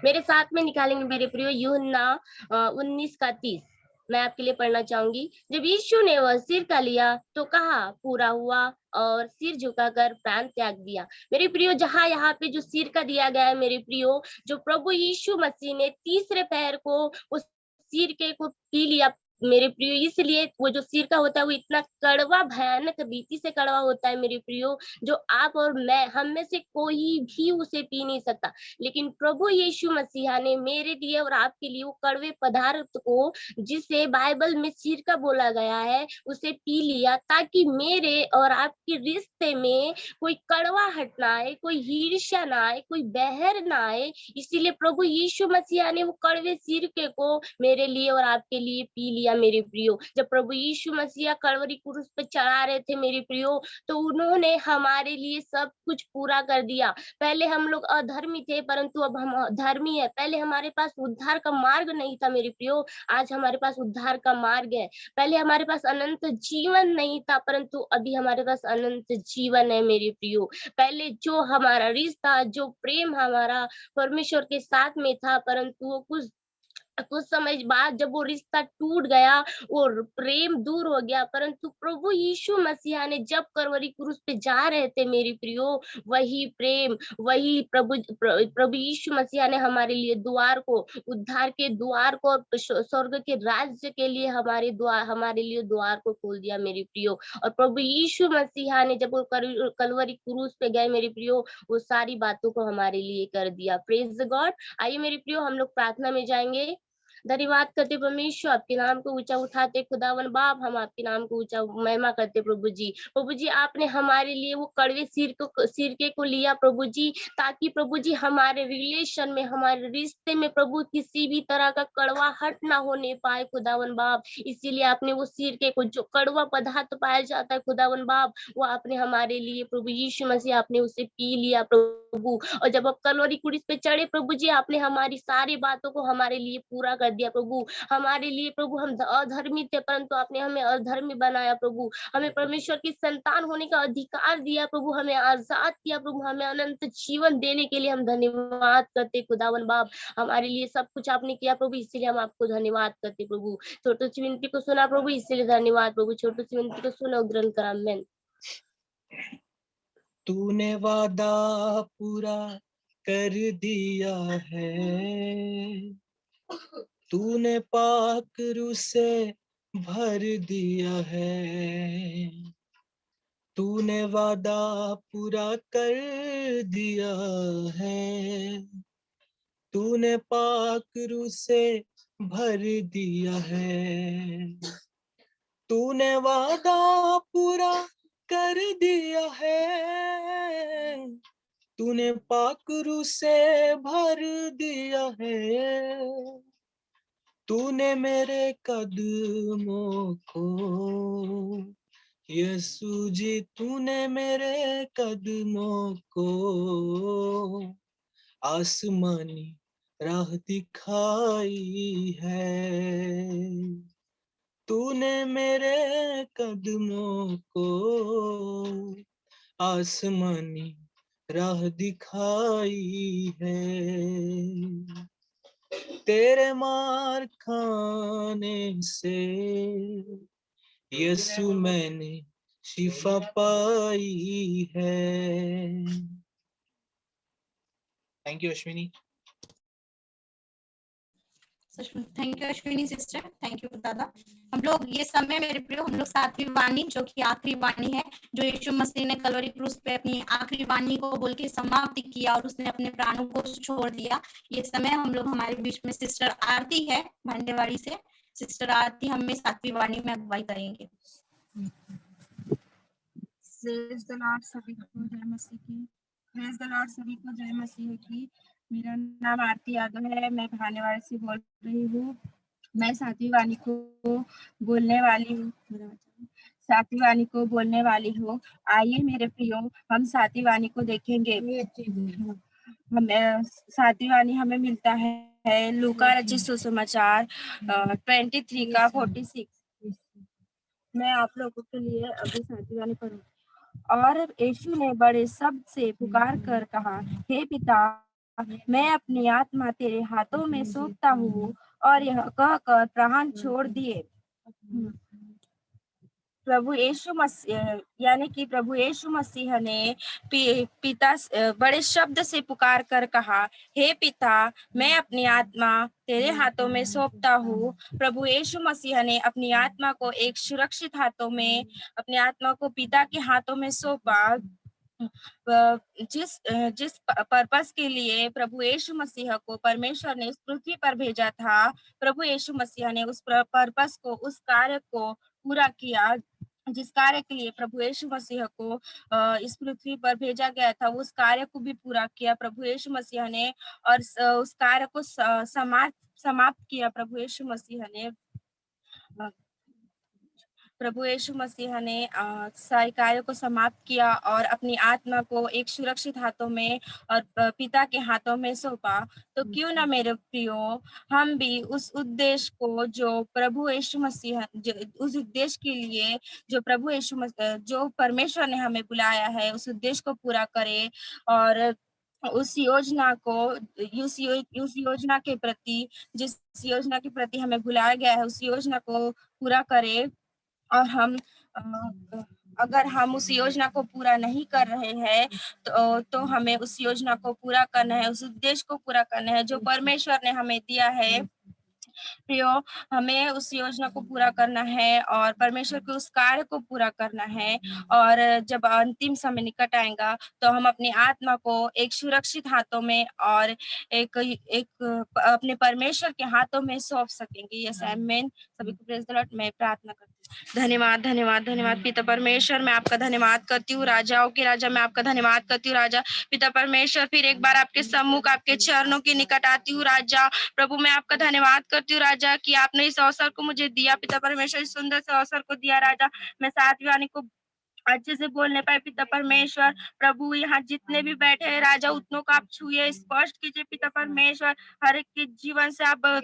मेरे साथ में निकालेंगे मेरे प्रियो यूहन्ना 19 का 30। मैं आपके लिए पढ़ना चाहूंगी। जब यीशु ने वह सिर का लिया तो कहा, पूरा हुआ, और सिर झुकाकर प्राण त्याग दिया। मेरे प्रियो, जहाँ यहाँ पे जो सिर का दिया गया है मेरे प्रियो, जो प्रभु यीशु मसीह ने तीसरे पैर को उस सिर के को पी लिया मेरे प्रियो, इसलिए वो जो सिरका होता है वो इतना कड़वा, भयानक रीति से कड़वा होता है मेरे प्रियो, जो आप और मैं, हम में से कोई भी उसे पी नहीं सकता। लेकिन प्रभु यीशु मसीहा ने मेरे लिए और आपके लिए वो कड़वे पदार्थ को, जिसे बाइबल में सिरका बोला गया है, उसे पी लिया, ताकि मेरे और आपके रिश्ते में कोई कड़वाहट ना आए, कोई ईर्ष्या ना आए, कोई बहर ना आए। इसीलिए प्रभु यीशु मसीहा ने वो कड़वे सिरके को मेरे लिए और आपके लिए पी लिया मेरे प्रियो। जब प्रभु यीशु मसीहा कलवरी क्रूस पे चढ़ा रहे थे मेरे प्रियो, तो उन्होंने हमारे लिए सब कुछ पूरा कर दिया। पहले हम लोग अधर्मी थे, परंतु अब हम धर्मी है। पहले हमारे पास उद्धार का मार्ग नहीं था मेरे प्रियो, आज हमारे पास उद्धार का मार्ग है। पहले हमारे पास अनंत जीवन नहीं था, परंतु अभी हमारे पास अनंत जीवन है मेरे प्रियो। पहले जो हमारा रिश्ता, जो प्रेम हमारा परमेश्वर के साथ में था, परंतु वो कुछ समय बाद जब वो रिश्ता टूट गया, वो प्रेम दूर हो गया। परंतु प्रभु यीशु मसीहा ने जब कलवरी क्रूस पे जा रहे थे मेरे प्रियो, वही प्रेम, वही प्रभु यीशु मसीहा ने हमारे लिए द्वार को, उद्धार के द्वार को, स्वर्ग के राज्य के लिए हमारे लिए द्वार को खोल दिया मेरे प्रियो। और प्रभु यीशु मसीहा ने जब वो कलवरी क्रूस पे गए मेरे प्रियो, वो सारी बातों को हमारे लिए कर दिया। Praise the God. आइए मेरे प्रियो, हम लोग प्रार्थना में जाएंगे। धन्यवाद करते परमेश्वर, आपके नाम को ऊंचा उठाते खुदावन बाप, हम आपके नाम को ऊंचा महिमा करते प्रभु जी। प्रभु जी, आपने हमारे लिए वो कड़वे सिरके को लिया प्रभु जी, ताकि प्रभु जी हमारे रिलेशन में, हमारे रिश्ते में प्रभु किसी भी तरह का कड़वाहट ना होने पाए खुदावन बाप। इसीलिए आपने वो सिरके को, जो कड़वा पदार्थ पाया जाता है खुदावन बाप, वो आपने हमारे लिए प्रभु यीशु मसीह, आपने उसे पी लिया प्रभु। और जब आप कलवरी क्रूस पे चढ़े प्रभु जी, आपने हमारी सारी बातों को हमारे लिए पूरा कर दिया प्रभु। हमारे लिए प्रभु हम अधर्मी थे, परंतु आपने हमें अधर्मी बनाया प्रभु। हमें परमेश्वर की संतान होने का अधिकार दिया प्रभु, हमें आजाद किया प्रभु, हमें अनंत जीवन देने के लिए हम धन्यवाद करते खुदावन बाप। हमारे लिए सब कुछ आपने किया प्रभु, इसीलिए हम आपको धन्यवाद करते प्रभु। छोटू सी विनती को सुना प्रभु, इसीलिए धन्यवाद प्रभु। छोटू सी विनती को सुना, ग्रहण करा। आमीन। तूने वादा पूरा कर दिया है, तूने पाक रूह से भर दिया है, तूने वादा पूरा कर दिया है, तूने पाक रूह से भर दिया है, तूने वादा पूरा कर दिया है, तूने पाक रूह से भर दिया है, तूने मेरे कदमों को, यीशु जी तूने मेरे कदमों को आसमानी राह दिखाई है, तूने मेरे कदमों को आसमानी राह दिखाई है, तेरे मार खाने से यीशु मैंने शिफा पाई है। Thank you Ashwini. Thank you Ashwini sister, thank you दादा। हम लोग ये समय मेरे प्रियो, हम लोग सातवीं वाणी, जो कि आखिरी वाणी है, जो यीशु मसीह ने कलवरी क्रूस पे अपनी आखिरी वाणी को बोल के समाप्ति किया और उसने अपने प्राणों को छोड़ दिया। ये समय हम लोग, हमारे बीच में सिस्टर आरती है भांडेवाड़ी से, सिस्टर आरती हमें सातवीं वाणी में अगुवाई करेंगे। प्रेज द लॉर्ड सभी को जय मसीह की। प्रेज द लॉर्ड सभी को जय मसीह की। मेरा नाम आरती यादव है, मैं भानेवाड़ी से बोल रही हूँ। मैं सातवीं वाणी को बोलने वाली हूँ। सातवीं वाणी को बोलने वाली हूँ। आइए मेरे प्रियो, हम सातवीं वाणी को देखेंगे। हमें सातवीं वाणी हमें मिलता है लूका रचित सुसमाचार 23 का 46। मैं आप लोगों के लिए अभी सातवीं वाणी पढ़ूँ। और यीशु ने बड़े शब्द से पुकार कर कहा, हे पिता, मैं अपनी आत्मा तेरे हाथों में सौंपता हूँ। और यह कहकर प्राण छोड़ दिए। प्रभु यीशु मसीह यानी कि प्रभु यीशु मसीह ने पिता बड़े शब्द से पुकार कर कहा, हे पिता, मैं अपनी आत्मा तेरे हाथों में सौंपता हूँ। प्रभु यीशु मसीह ने अपनी आत्मा को एक सुरक्षित हाथों में, अपनी आत्मा को पिता के हाथों में सौंपा। जिस पर्पस के लिए प्रभु यीशु मसीह को परमेश्वर ने इस पृथ्वी पर भेजा था, प्रभु यीशु मसीह ने उस पर्पस को, उस कार्य को पूरा किया। जिस कार्य के लिए प्रभु यीशु मसीह को इस पृथ्वी पर भेजा गया था, उस कार्य को भी पूरा किया प्रभु यीशु मसीह ने, और उस कार्य को समाप्त किया प्रभु यीशु मसीह ने। प्रभु यीशु मसीह ने सारे कार्यों को समाप्त किया और अपनी आत्मा को एक सुरक्षित हाथों में और पिता के हाथों में सौंपा। तो क्यों ना मेरे प्रियो, हम भी उस उद्देश्य को जो प्रभु यीशु मसीह, उस उद्देश्य के लिए जो प्रभु यीशु मसीह, जो परमेश्वर ने हमें बुलाया है, उस उद्देश्य को पूरा करें और उस योजना को, उस योजना के प्रति, जिस योजना के प्रति हमें बुलाया गया है, उस योजना को पूरा करें। और हम अगर हम उस योजना को पूरा नहीं कर रहे हैं तो हमें उस योजना को पूरा करना है, उस उद्देश्य को पूरा करना है जो परमेश्वर ने हमें दिया है। प्रियो, हमें उस योजना को पूरा करना है और परमेश्वर के उस कार्य को पूरा करना है। और जब अंतिम समय निकट आएगा तो हम अपनी आत्मा को एक सुरक्षित हाथों में और एक अपने परमेश्वर के हाथों में सौंप सकेंगे। यस आमीन। सभी को प्रेज द लॉर्ड। मैं प्रार्थना करती हूँ। धन्यवाद धन्यवाद धन्यवाद पिता परमेश्वर, मैं आपका धन्यवाद करती हूँ। राजाओं के राजा, मैं आपका धन्यवाद करती हूँ। राजा पिता परमेश्वर, फिर एक बार आपके सम्मुख, आपके चरणों के निकट आती हूँ। राजा प्रभु, मैं आपका धन्यवाद करती हूँ राजा कि आपने इस अवसर को मुझे दिया। पिता परमेश्वर, इस सुंदर से अवसर को दिया राजा, मैं सातवीं वाणी को अच्छे से बोलने पाए। पिता परमेश्वर प्रभु, यहाँ जितने भी बैठे हैं राजा, उतनों को आप छुए, स्पष्ट कीजिए। पिता परमेश्वर, हर एक के जीवन से आप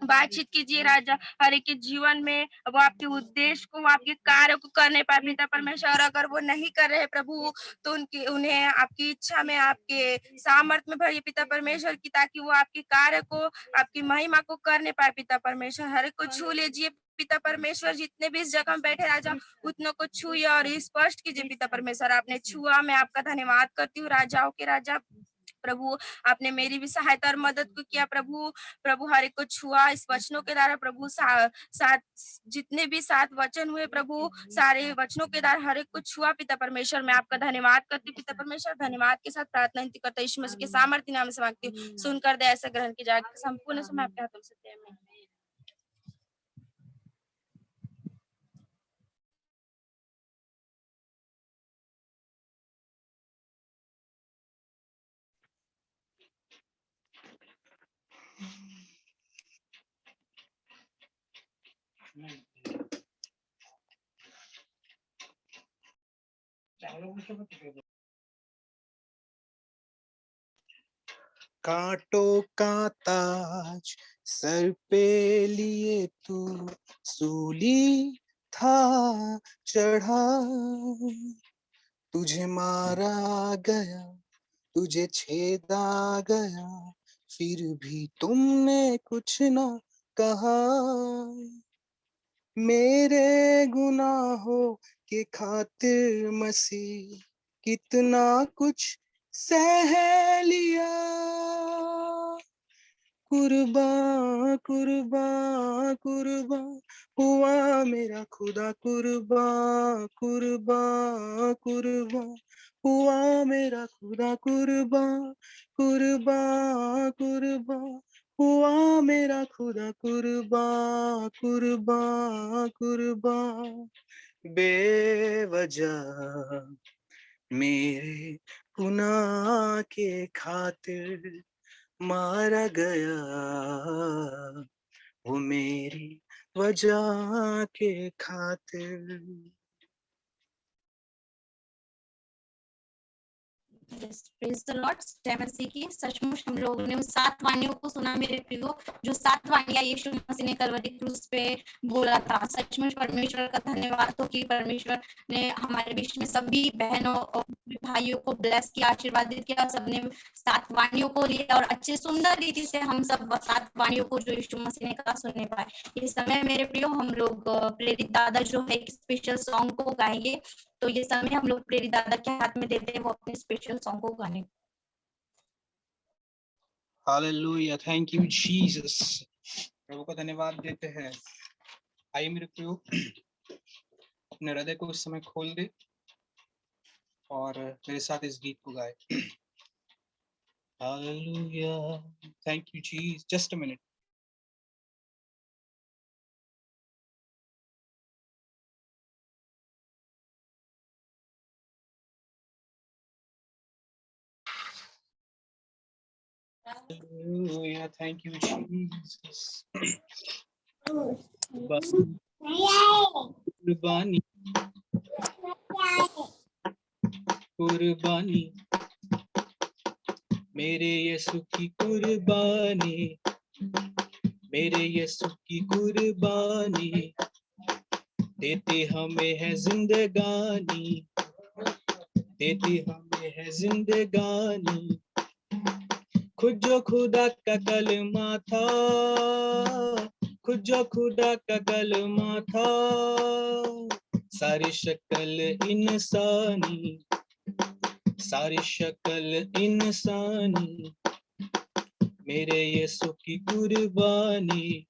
बातचीत कीजिए राजा, हर एक के जीवन में वो आपके उद्देश्य को, आपके कार्य को करने पाए। पिता परमेश्वर, और अगर वो नहीं कर रहे प्रभु, तो उन्हें आपकी इच्छा में, आपके सामर्थ्य में भरिए पिता परमेश्वर की, ताकि वो आपके कार्य को, आपकी महिमा को करने पाए। पिता परमेश्वर, हर एक को छू लीजिए पिता परमेश्वर, जितने भी इस जगह में बैठे राजा, उतनों को छुए और स्पष्ट कीजिए। पिता परमेश्वर, आपने छुआ, मैं आपका धन्यवाद करती हूँ। राजाओं के राजा प्रभु, आपने मेरी भी सहायता और मदद को किया प्रभु। प्रभु, हर एक को छुआ इस वचनों के द्वारा प्रभु। जितने भी 7 वचन हुए प्रभु, सारे वचनों के द्वारा हर एक को छुआ। पिता परमेश्वर, मैं आपका धन्यवाद करती हूँ। पिता परमेश्वर, धन्यवाद के साथ प्रार्थना विनती करता हूं, यीशु मसीह के सामर्थ्य नाम से मांगती हूँ, सुनकर दया से ग्रहण की जाए। संपूर्ण समय आपके हाथों में सत्य है। कांटों का ताज सर पे लिए तू सूली था चढ़ा, तुझे मारा गया, तुझे छेदा गया, फिर भी तुमने कुछ ना कहा। मेरे गुनाहों के खातिर मसीह कितना कुछ सह लिया। कुर्बान कुर्बान कुर्बान हुआ मेरा खुदा, कुर्बान कुर्बान कुर्बान हुआ मेरा खुदा, कुर्बान कुर्बान कुर्बान हुआ मेरा खुदा, कुर्बान कुर्बान कुर्बान। बेवजह मेरे गुनाह के खातिर मारा गया, वो मेरी वजह के खातिर। Praise the Lord. जय मसीह की। सचमुच हम लोगों ने उस 7 वाणियों को सुना मेरे प्रियो, जो 7 वाणियां यीशु मसीह ने कलवरी क्रूस पे बोला था। सचमुच परमेश्वर का धन्यवाद हो कि परमेश्वर ने हमारे बीच में सभी बहनों और भाइयों को ब्लेस किया, आशीर्वादित किया। सबने 7 वाणियों को लिया और अच्छे सुंदर रीति से हम सब 7 वाणियों को जो यीशु मसीह ने कहा सुनने पाए। इस समय मेरे प्रियो हम लोग प्रेरित दादा जो है एक स्पेशल सॉन्ग को गाएंगे, तो ये समय हम लोग प्रेरित दादा के हाथ में देते हैं वो अपने स्पेशल सॉन्ग को गाने। Hallelujah, thank you Jesus. प्रभु को धन्यवाद देते हैं। आइए मेरे प्रियो, अपने हृदय को इस समय खोल दे और मेरे साथ इस गीत को गाए। Hallelujah, thank you Jesus. Just a minute. Hallelujah, thank you Jesus. कुर्बानी कुर्बानी मेरे यीशु की कुर्बानी, मेरे यीशु की कुर्बानी देते हमें है जिंदगानी, देते हमें है जिंदगानी। खुद जो खुदा का कलमा था, खुद जो खुदा का कलमा था, सारी शक्ल इंसानी, सारी शक्ल इंसानी मेरे यीशु की कुर्बानी,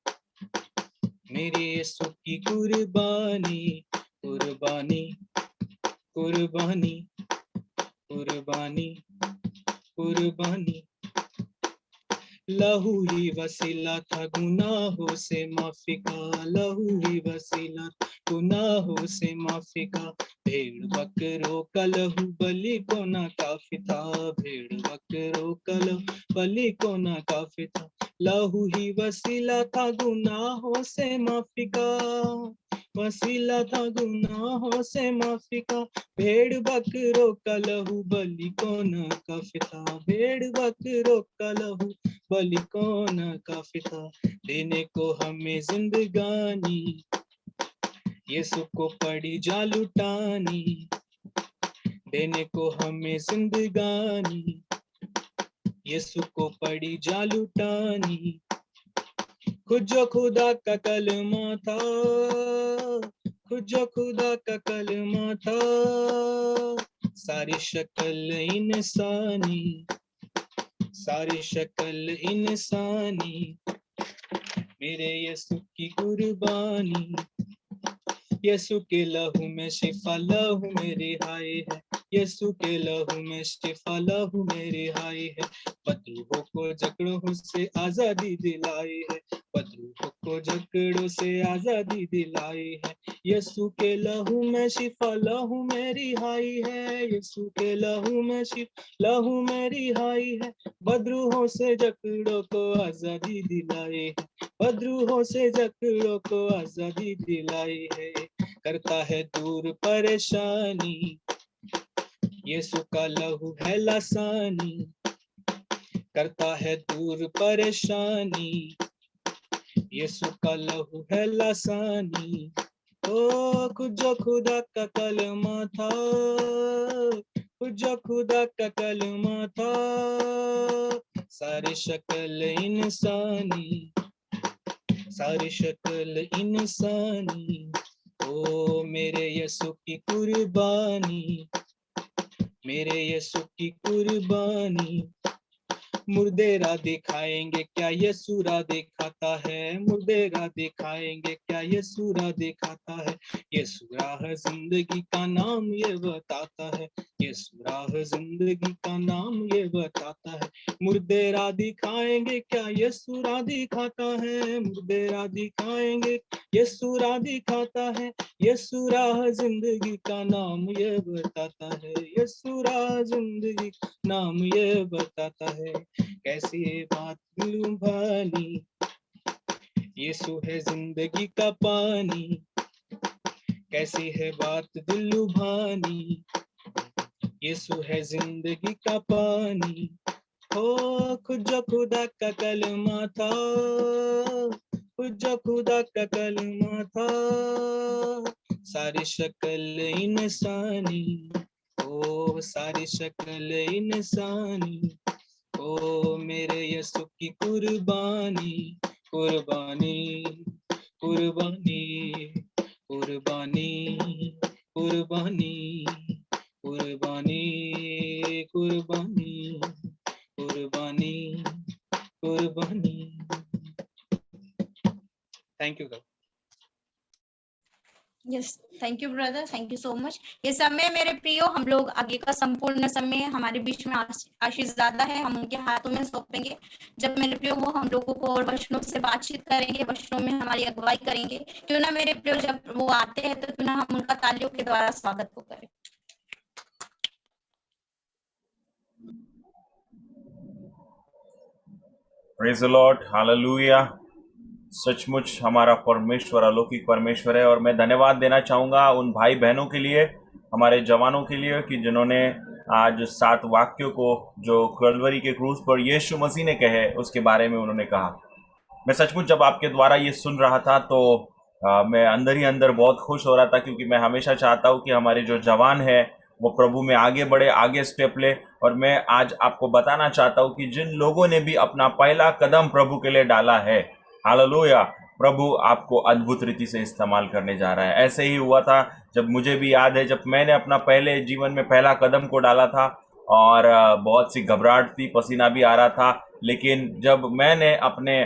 मेरे यीशु की कुर्बानी, कुर्बानी कुर्बानी कुर्बानी कुर्बानी। लहू ही वसीला था गुनाहों से माफी का, लहू ही वसीला गुनाहों से माफी का। भेड़ बकरों का लहू बलि को ना काफी था, भेड़ बकरों का लहू बलि को ना काफी था। लहू ही वसीला था गुनाहों से माफी का, वसीला था गुनाहों से माफी का। भेड़ बकरों का लहू बलि को ना काफी था, भेड़ बकरों का लहू बलि को ना काफी था। देने को हमें जिंदगानी, यीशु को पड़ी जा लुटानी, देने को हमें जिंदगानी, यीशु को पड़ी जा लुटानी। खुद जो खुदा का कलमा था, खुद जो खुदा का कलमा था, सारी शक्ल इंसानी, सारी शक्ल इंसानी मेरे यीशु की कुर्बानी। यीशु के लहू में शिफा, लहू में रिहाई है, यीशु के लहू में शिफा, लहू में रिहाई है। बंधुओं को जकड़ों से आजादी दिलाई है, बंधुओं को जकड़ों से आजादी दिलाई है। यीशु के लहू में शिफा, लहू में रिहाई है, यीशु के लहू में शिफा, लहू में रिहाई है। बद्रुहों से जकड़ों को आजादी दिलाई है, बद्रुहों से जकड़ों को आजादी दिलाई है। करता है दूर परेशानी, यीशु का लहू है लासानी, करता है दूर परेशानी, यीशु का लहू है लासानी। ओ खुद जो खुदा का कलमा था, खुद जो खुदा का कलमा था, सारी शक्ल इंसानी, सारी शक्ल इंसानी। ओ मेरे यीशु की कुर्बानी, मेरे यीशु की कुर्बानी। मुर्दे राह दिखाएंगे क्या यीशु राह दिखाता है, मुर्दे राह दिखाएंगे क्या यीशु राह दिखाता है। यीशु राह जिंदगी का नाम ये बताता है, यीशु राह जिंदगी का नाम ये बताता है। मुर्दे राह दिखाएंगे क्या यीशु राह दिखाता है, मुर्दे राह दिखाएंगे यीशु राह दिखाता है। यीशु राह जिंदगी का नाम ये बताता है, यीशु राह जिंदगी नाम ये बताता है। कैसी बात लुभानी, यीशु है जिंदगी का पानी, कैसी है बात दिल लुभानी, यीशु है जिंदगी का पानी, हो खुद जो खुदा का कलमा था, खुद जो खुदा का कलमा था, सारी शक्ल इंसानी, ओ सारी शक्ल इंसानी, ओ मेरे यीशु की कुर्बानी, कुर्बानी, कुर्बानी, कुर्बानी, कुर्बानी, कुर्बानी, कुर्बानी, कुर्बानी, कुर्बानी। Thank you. Yes, thank you brother, thank you so much. ये समय मेरे प्रियो, हम लोग आगे का संपूर्ण समय हमारे बीच में आशीष ज्यादा है, हम उनके हाथों में सौंपेंगे। जब मेरे प्रियो वो हम लोगों को और वचनों से बातचीत करेंगे, वचनों में हमारी अगुवाई करेंगे। क्यों ना मेरे प्रियो जब वो आते हैं तो क्यों ना हम उनका तालियों के द्वारा स्वागत को करें। Praise the Lord, hallelujah. सचमुच हमारा परमेश्वर अलौकिक परमेश्वर है, और मैं धन्यवाद देना चाहूँगा उन भाई बहनों के लिए, हमारे जवानों के लिए, कि जिन्होंने आज 7 वाक्यों को जो कलवरी के क्रूस पर यीशु मसीह ने कहे उसके बारे में उन्होंने कहा। मैं सचमुच जब आपके द्वारा ये सुन रहा था तो मैं अंदर ही अंदर बहुत खुश हो रहा था, क्योंकि मैं हमेशा चाहता हूँ कि हमारे जो जवान है वो प्रभु में आगे बढ़े, आगे स्टेप ले। और मैं आज आपको बताना चाहता हूँ कि जिन लोगों ने भी अपना पहला कदम प्रभु के लिए डाला है, हालेलुया, प्रभु आपको अद्भुत रीति से इस्तेमाल करने जा रहा है। ऐसे ही हुआ था, जब मुझे भी याद है, जब मैंने अपना पहले जीवन में पहला कदम को डाला था और बहुत सी घबराहट थी, पसीना भी आ रहा था, लेकिन जब मैंने अपने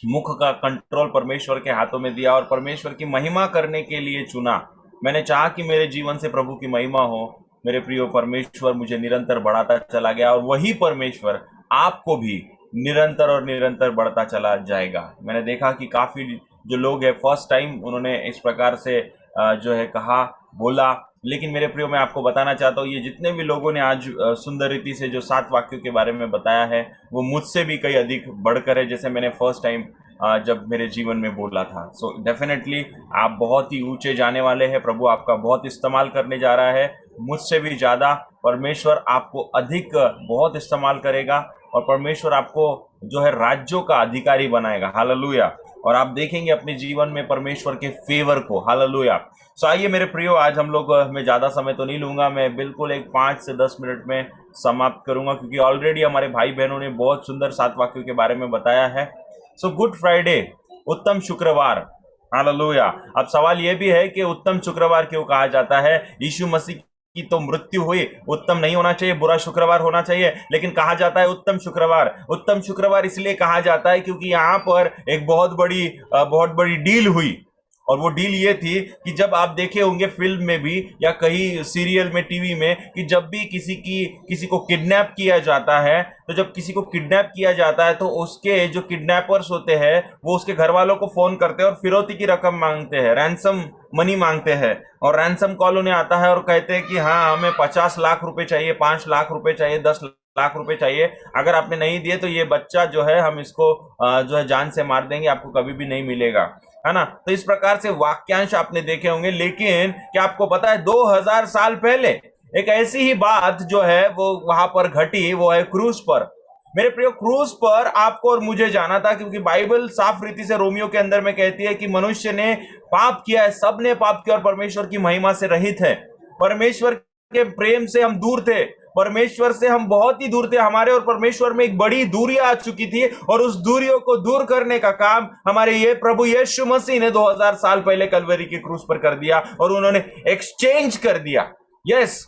मुख का कंट्रोल परमेश्वर के हाथों में दिया और परमेश्वर की महिमा करने के लिए चुना, मैंने चाहा कि मेरे जीवन से प्रभु की महिमा हो, मेरे प्रिय परमेश्वर मुझे निरंतर बढ़ाता चला गया, और वही परमेश्वर आपको भी निरंतर और निरंतर बढ़ता चला जाएगा। मैंने देखा कि काफ़ी जो लोग हैं फर्स्ट टाइम उन्होंने इस प्रकार से जो है कहा, बोला, लेकिन मेरे प्रियो मैं आपको बताना चाहता हूँ, ये जितने भी लोगों ने आज सुंदर रीति से जो 7 वाक्यों के बारे में बताया है वो मुझसे भी कई अधिक बढ़कर है, जैसे मैंने फर्स्ट टाइम जब मेरे जीवन में बोला था। सो डेफिनेटली आप बहुत ही ऊंचे जाने वाले हैं, प्रभु आपका बहुत इस्तेमाल करने जा रहा है, मुझसे भी ज़्यादा परमेश्वर आपको अधिक बहुत इस्तेमाल करेगा, और परमेश्वर आपको जो है राज्यों का अधिकारी बनाएगा, हालेलुया। और आप देखेंगे अपने जीवन में परमेश्वर के फेवर को, हालेलुया। सो आइए मेरे प्रियो, आज हम लोग, मैं ज़्यादा समय तो नहीं लूँगा, मैं बिल्कुल एक 5 से 10 मिनट में समाप्त करूँगा, क्योंकि ऑलरेडी हमारे भाई बहनों ने बहुत सुंदर 7 वाक्यों के बारे में बताया है। सो गुड फ्राइडे, उत्तम शुक्रवार, हालेलुया। अब सवाल यह भी है कि उत्तम शुक्रवार क्यों कहा जाता है? यीशु मसीह की तो मृत्यु हुई, उत्तम नहीं होना चाहिए, बुरा शुक्रवार होना चाहिए, लेकिन कहा जाता है उत्तम शुक्रवार। उत्तम शुक्रवार इसलिए कहा जाता है क्योंकि यहाँ पर एक बहुत बड़ी डील हुई, और वो डील ये थी कि जब आप देखे होंगे फिल्म में भी या कहीं सीरियल में, टीवी में, कि जब भी किसी को किडनैप किया जाता है, तो जब किसी को किडनैप किया जाता है तो उसके जो किडनैपर्स होते हैं वो उसके घर वालों को फोन करते हैं और फिरौती की रकम मांगते हैं, रैंसम मनी मांगते हैं, और रैंसम कॉल उन्हें आता है और कहते हैं कि हाँ हमें 50 लाख रुपए चाहिए, 5 लाख रुपए चाहिए, 10 लाख रुपए चाहिए, अगर आपने नहीं दिए तो ये बच्चा जो है हम इसको जो है जान से मार देंगे, आपको कभी भी नहीं मिलेगा, है ना। तो इस प्रकार से वाक्यांश आपने देखे होंगे। लेकिन क्या आपको पता है 2000 साल पहले एक ऐसी ही बात जो है वो वहां पर घटी, वो है क्रूस पर। मेरे प्रिय, क्रूस पर आपको और मुझे जाना था, क्योंकि बाइबल साफ रीति से रोमियो के अंदर में कहती है कि मनुष्य ने पाप किया है, सबने पाप किया और परमेश्वर की महिमा से रहित है। परमेश्वर के प्रेम से हम दूर थे, परमेश्वर से हम बहुत ही दूर थे, हमारे और परमेश्वर में एक बड़ी दूरी आ चुकी थी, और उस दूरियों को दूर करने का काम हमारे ये प्रभु यीशु मसीह ने 2000 साल पहले कलवरी के क्रूस पर कर दिया, और उन्होंने एक्सचेंज कर दिया। यस,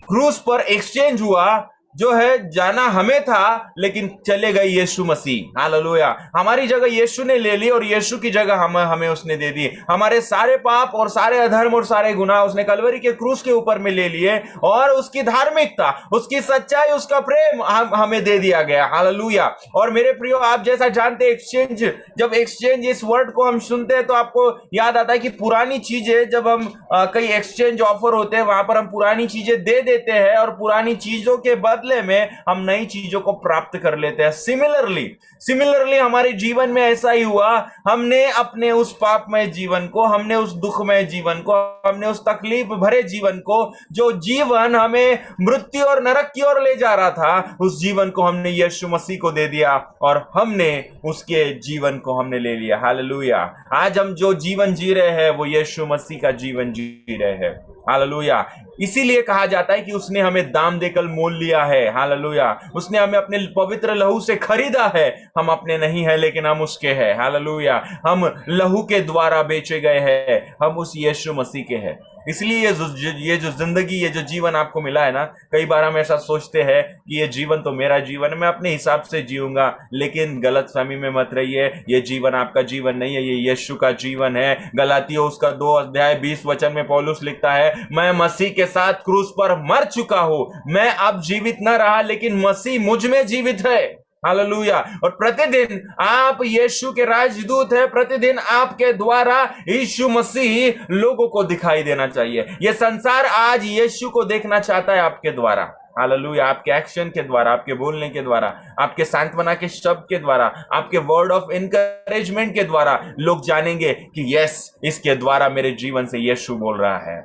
क्रूस पर एक्सचेंज हुआ, जो है जाना हमें था लेकिन चले गए यीशु मसीह, हालेलुया। हमारी जगह यीशु ने ले ली और यीशु की जगह हमें उसने दे दी। हमारे सारे पाप और सारे अधर्म और सारे गुनाह उसने कलवरी के क्रूस के ऊपर में ले लिए, और उसकी धार्मिकता, उसकी सच्चाई, उसका प्रेम हमें दे दिया गया, हालेलुया। और मेरे प्रियो, आप जैसा जानते हैं एक्सचेंज, जब एक्सचेंज इस वर्ड को हम सुनते हैं तो आपको याद आता है कि पुरानी चीजें, जब हम कई एक्सचेंज ऑफर होते हैं वहां पर हम पुरानी चीजें दे देते हैं और पुरानी चीजों के बाद बदले में हम नई चीजों को प्राप्त कर लेते हैं। सिमिलरली हमारे जीवन में ऐसा ही हुआ। हमने अपने उस पापमय जीवन को, हमने उस दुखमय जीवन को, हमने उस तकलीफ भरे जीवन को, जो जीवन हमें मृत्यु और नरक की ओर ले जा रहा था, उस जीवन को हमने यीशु मसीह को दे दिया और हमने उसके जीवन को हमने ले लिया। हालेलुया। आज हम जो जीवन जी रहे हैं वो यीशु मसीह का जीवन जी रहे हैं। हालेलुया। इसीलिए कहा जाता है कि उसने हमें दाम देकर मोल लिया है। हालेलुया। उसने हमें अपने पवित्र लहू से खरीदा है। हम अपने नहीं है लेकिन हम उसके हैं। हालेलुया। हम लहू के द्वारा बेचे गए हैं। हम उस यीशु मसीह के हैं। इसलिए ये जो जिंदगी, ये जो जीवन आपको मिला है ना, कई बार हम ऐसा सोचते हैं कि ये जीवन तो मेरा जीवन है, मैं अपने हिसाब से जीऊंगा। लेकिन गलतफहमी में मत रहिए। ये जीवन आपका जीवन नहीं है, ये यीशु का जीवन है। गलातियों उसका 2 अध्याय 20 वचन में पौलुस लिखता है, मैं मसीह के साथ क्रूस पर मर चुका हूं। मैं अब जीवित न रहा लेकिन मसीह मुझ में जीवित है। हालेलुया। और प्रतिदिन आप यीशु के राजदूत हैं। प्रतिदिन आपके द्वारा यीशु मसीह लोगों को दिखाई देना चाहिए। यह संसार आज यीशु को देखना चाहता है आपके द्वारा। हालेलुया। आपके एक्शन के द्वारा, आपके बोलने के द्वारा, आपके सांत्वना के शब्द के द्वारा, आपके वर्ड ऑफ एनकरेजमेंट के द्वारा लोग जानेंगे कि यस, इसके द्वारा मेरे जीवन से यीशु बोल रहा है।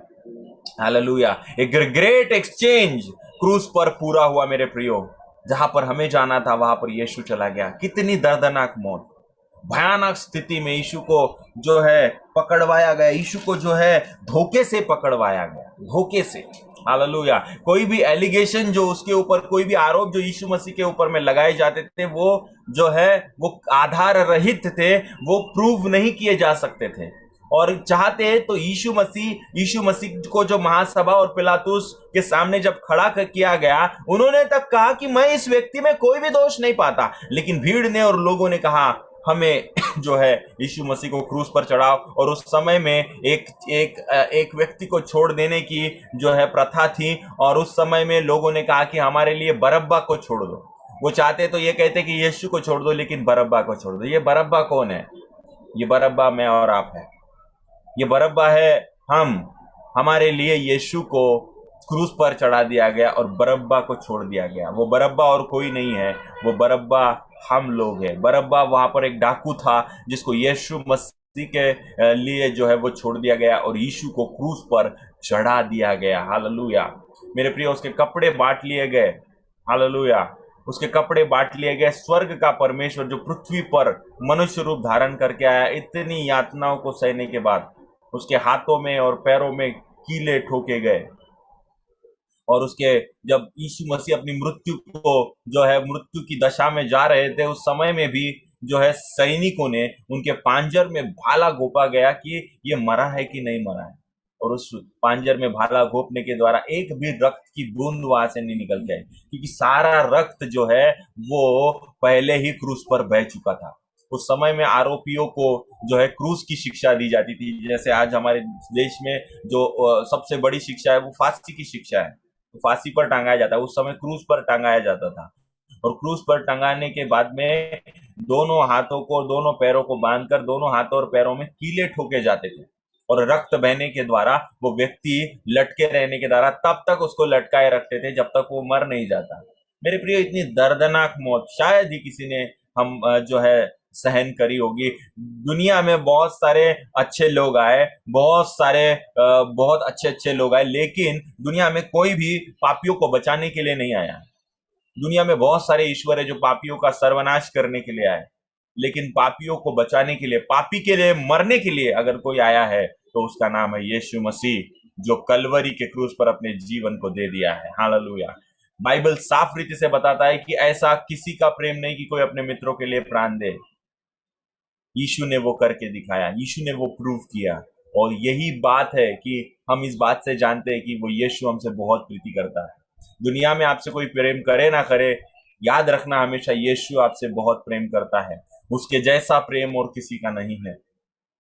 हालेलुया। एक ग्रेट एक्सचेंज क्रूस पर पूरा हुआ मेरे प्रियो। जहां पर हमें जाना था वहां पर यीशु चला गया। कितनी दर्दनाक मौत, भयानक स्थिति में यीशु को जो है पकड़वाया गया। यीशु को जो है धोखे से पकड़वाया गया, धोखे से। हालेलुया। कोई भी एलिगेशन जो उसके ऊपर, कोई भी आरोप जो यीशु मसीह के ऊपर में लगाए जाते थे, वो जो है वो आधार रहित थे, वो प्रूव नहीं किए जा सकते थे। और चाहते तो यीशु मसीह को जो महासभा और पिलातुस के सामने जब खड़ा किया गया, उन्होंने तक कहा कि मैं इस व्यक्ति में कोई भी दोष नहीं पाता। लेकिन भीड़ ने और लोगों ने कहा हमें जो है यीशु मसीह को क्रूस पर चढ़ाओ। और उस समय में एक व्यक्ति को छोड़ देने की जो है प्रथा थी। और उस समय में लोगों ने कहा कि हमारे लिए बरब्बा को छोड़ दो। वो चाहते तो ये कहते कि यीशु को छोड़ दो, लेकिन बरब्बा को छोड़ दो। ये बरब्बा कौन है? ये बरब्बा मैं और आप है। ये बरब्बा है हम। हमारे लिए यीशु को क्रूस पर चढ़ा दिया गया और बरब्बा को छोड़ दिया गया। वो बरब्बा और कोई नहीं है, वो बरब्बा हम लोग हैं। बरब्बा वहां पर एक डाकू था जिसको यीशु मसीह के लिए जो है वो छोड़ दिया गया और यीशु को क्रूस पर चढ़ा दिया गया। हालेलुया। मेरे प्रिय, उसके कपड़े बांट लिए गए। हालेलुया। उसके कपड़े बांट लिए गए। स्वर्ग का परमेश्वर जो पृथ्वी पर मनुष्य रूप धारण करके आया, इतनी यातनाओं को सहने के बाद उसके हाथों में और पैरों में कीले ठोके गए। और उसके जब यीशु मसीह अपनी मृत्यु को जो है मृत्यु की दशा में जा रहे थे, उस समय में भी जो है सैनिकों ने उनके पांजर में भाला घोंपा गया कि ये मरा है कि नहीं मरा है। और उस पांजर में भाला घोंपने के द्वारा एक भी रक्त की बूंद वहां से नहीं निकल के आई, क्योंकि सारा रक्त जो है वो पहले ही क्रूस पर बह चुका था। उस समय में आरोपियों को जो है क्रूस की शिक्षा दी जाती थी। जैसे आज हमारे देश में जो सबसे बड़ी शिक्षा है वो फांसी की शिक्षा है। तो फांसी पर टांगाया जाता है, उस समय क्रूस पर टांगाया जाता था। और क्रूस पर टंगाने के बाद में दोनों हाथों को, दोनों पैरों को बांधकर दोनों हाथों और पैरों में कीले ठोके जाते थे। और रक्त बहने के द्वारा वो व्यक्ति लटके रहने के द्वारा तब तक उसको लटकाए रखते थे जब तक वो मर नहीं जाता। मेरे प्रिय, इतनी दर्दनाक मौत शायद ही किसी ने हम जो है सहन करी होगी। दुनिया में बहुत सारे अच्छे लोग आए, बहुत अच्छे लोग आए, लेकिन दुनिया में कोई भी पापियों को बचाने के लिए नहीं आया। दुनिया में बहुत सारे ईश्वर है जो पापियों का सर्वनाश करने के लिए आए, लेकिन पापियों को बचाने के लिए, पापी के लिए मरने के लिए अगर कोई आया है तो उसका नाम है यीशु मसीह, जो कलवरी के क्रूस पर अपने जीवन को दे दिया है। हालेलुया। बाइबल साफ रीति से बताता है कि ऐसा किसी का प्रेम नहीं कि कोई अपने मित्रों के लिए प्राण दे। यीशु ने वो करके दिखाया, यीशु ने वो प्रूव किया। और यही बात है कि हम इस बात से जानते हैं कि वो यीशु हमसे बहुत प्रीति करता है। दुनिया में आपसे कोई प्रेम करे ना करे, याद रखना हमेशा यीशु आपसे बहुत प्रेम करता है। उसके जैसा प्रेम और किसी का नहीं है,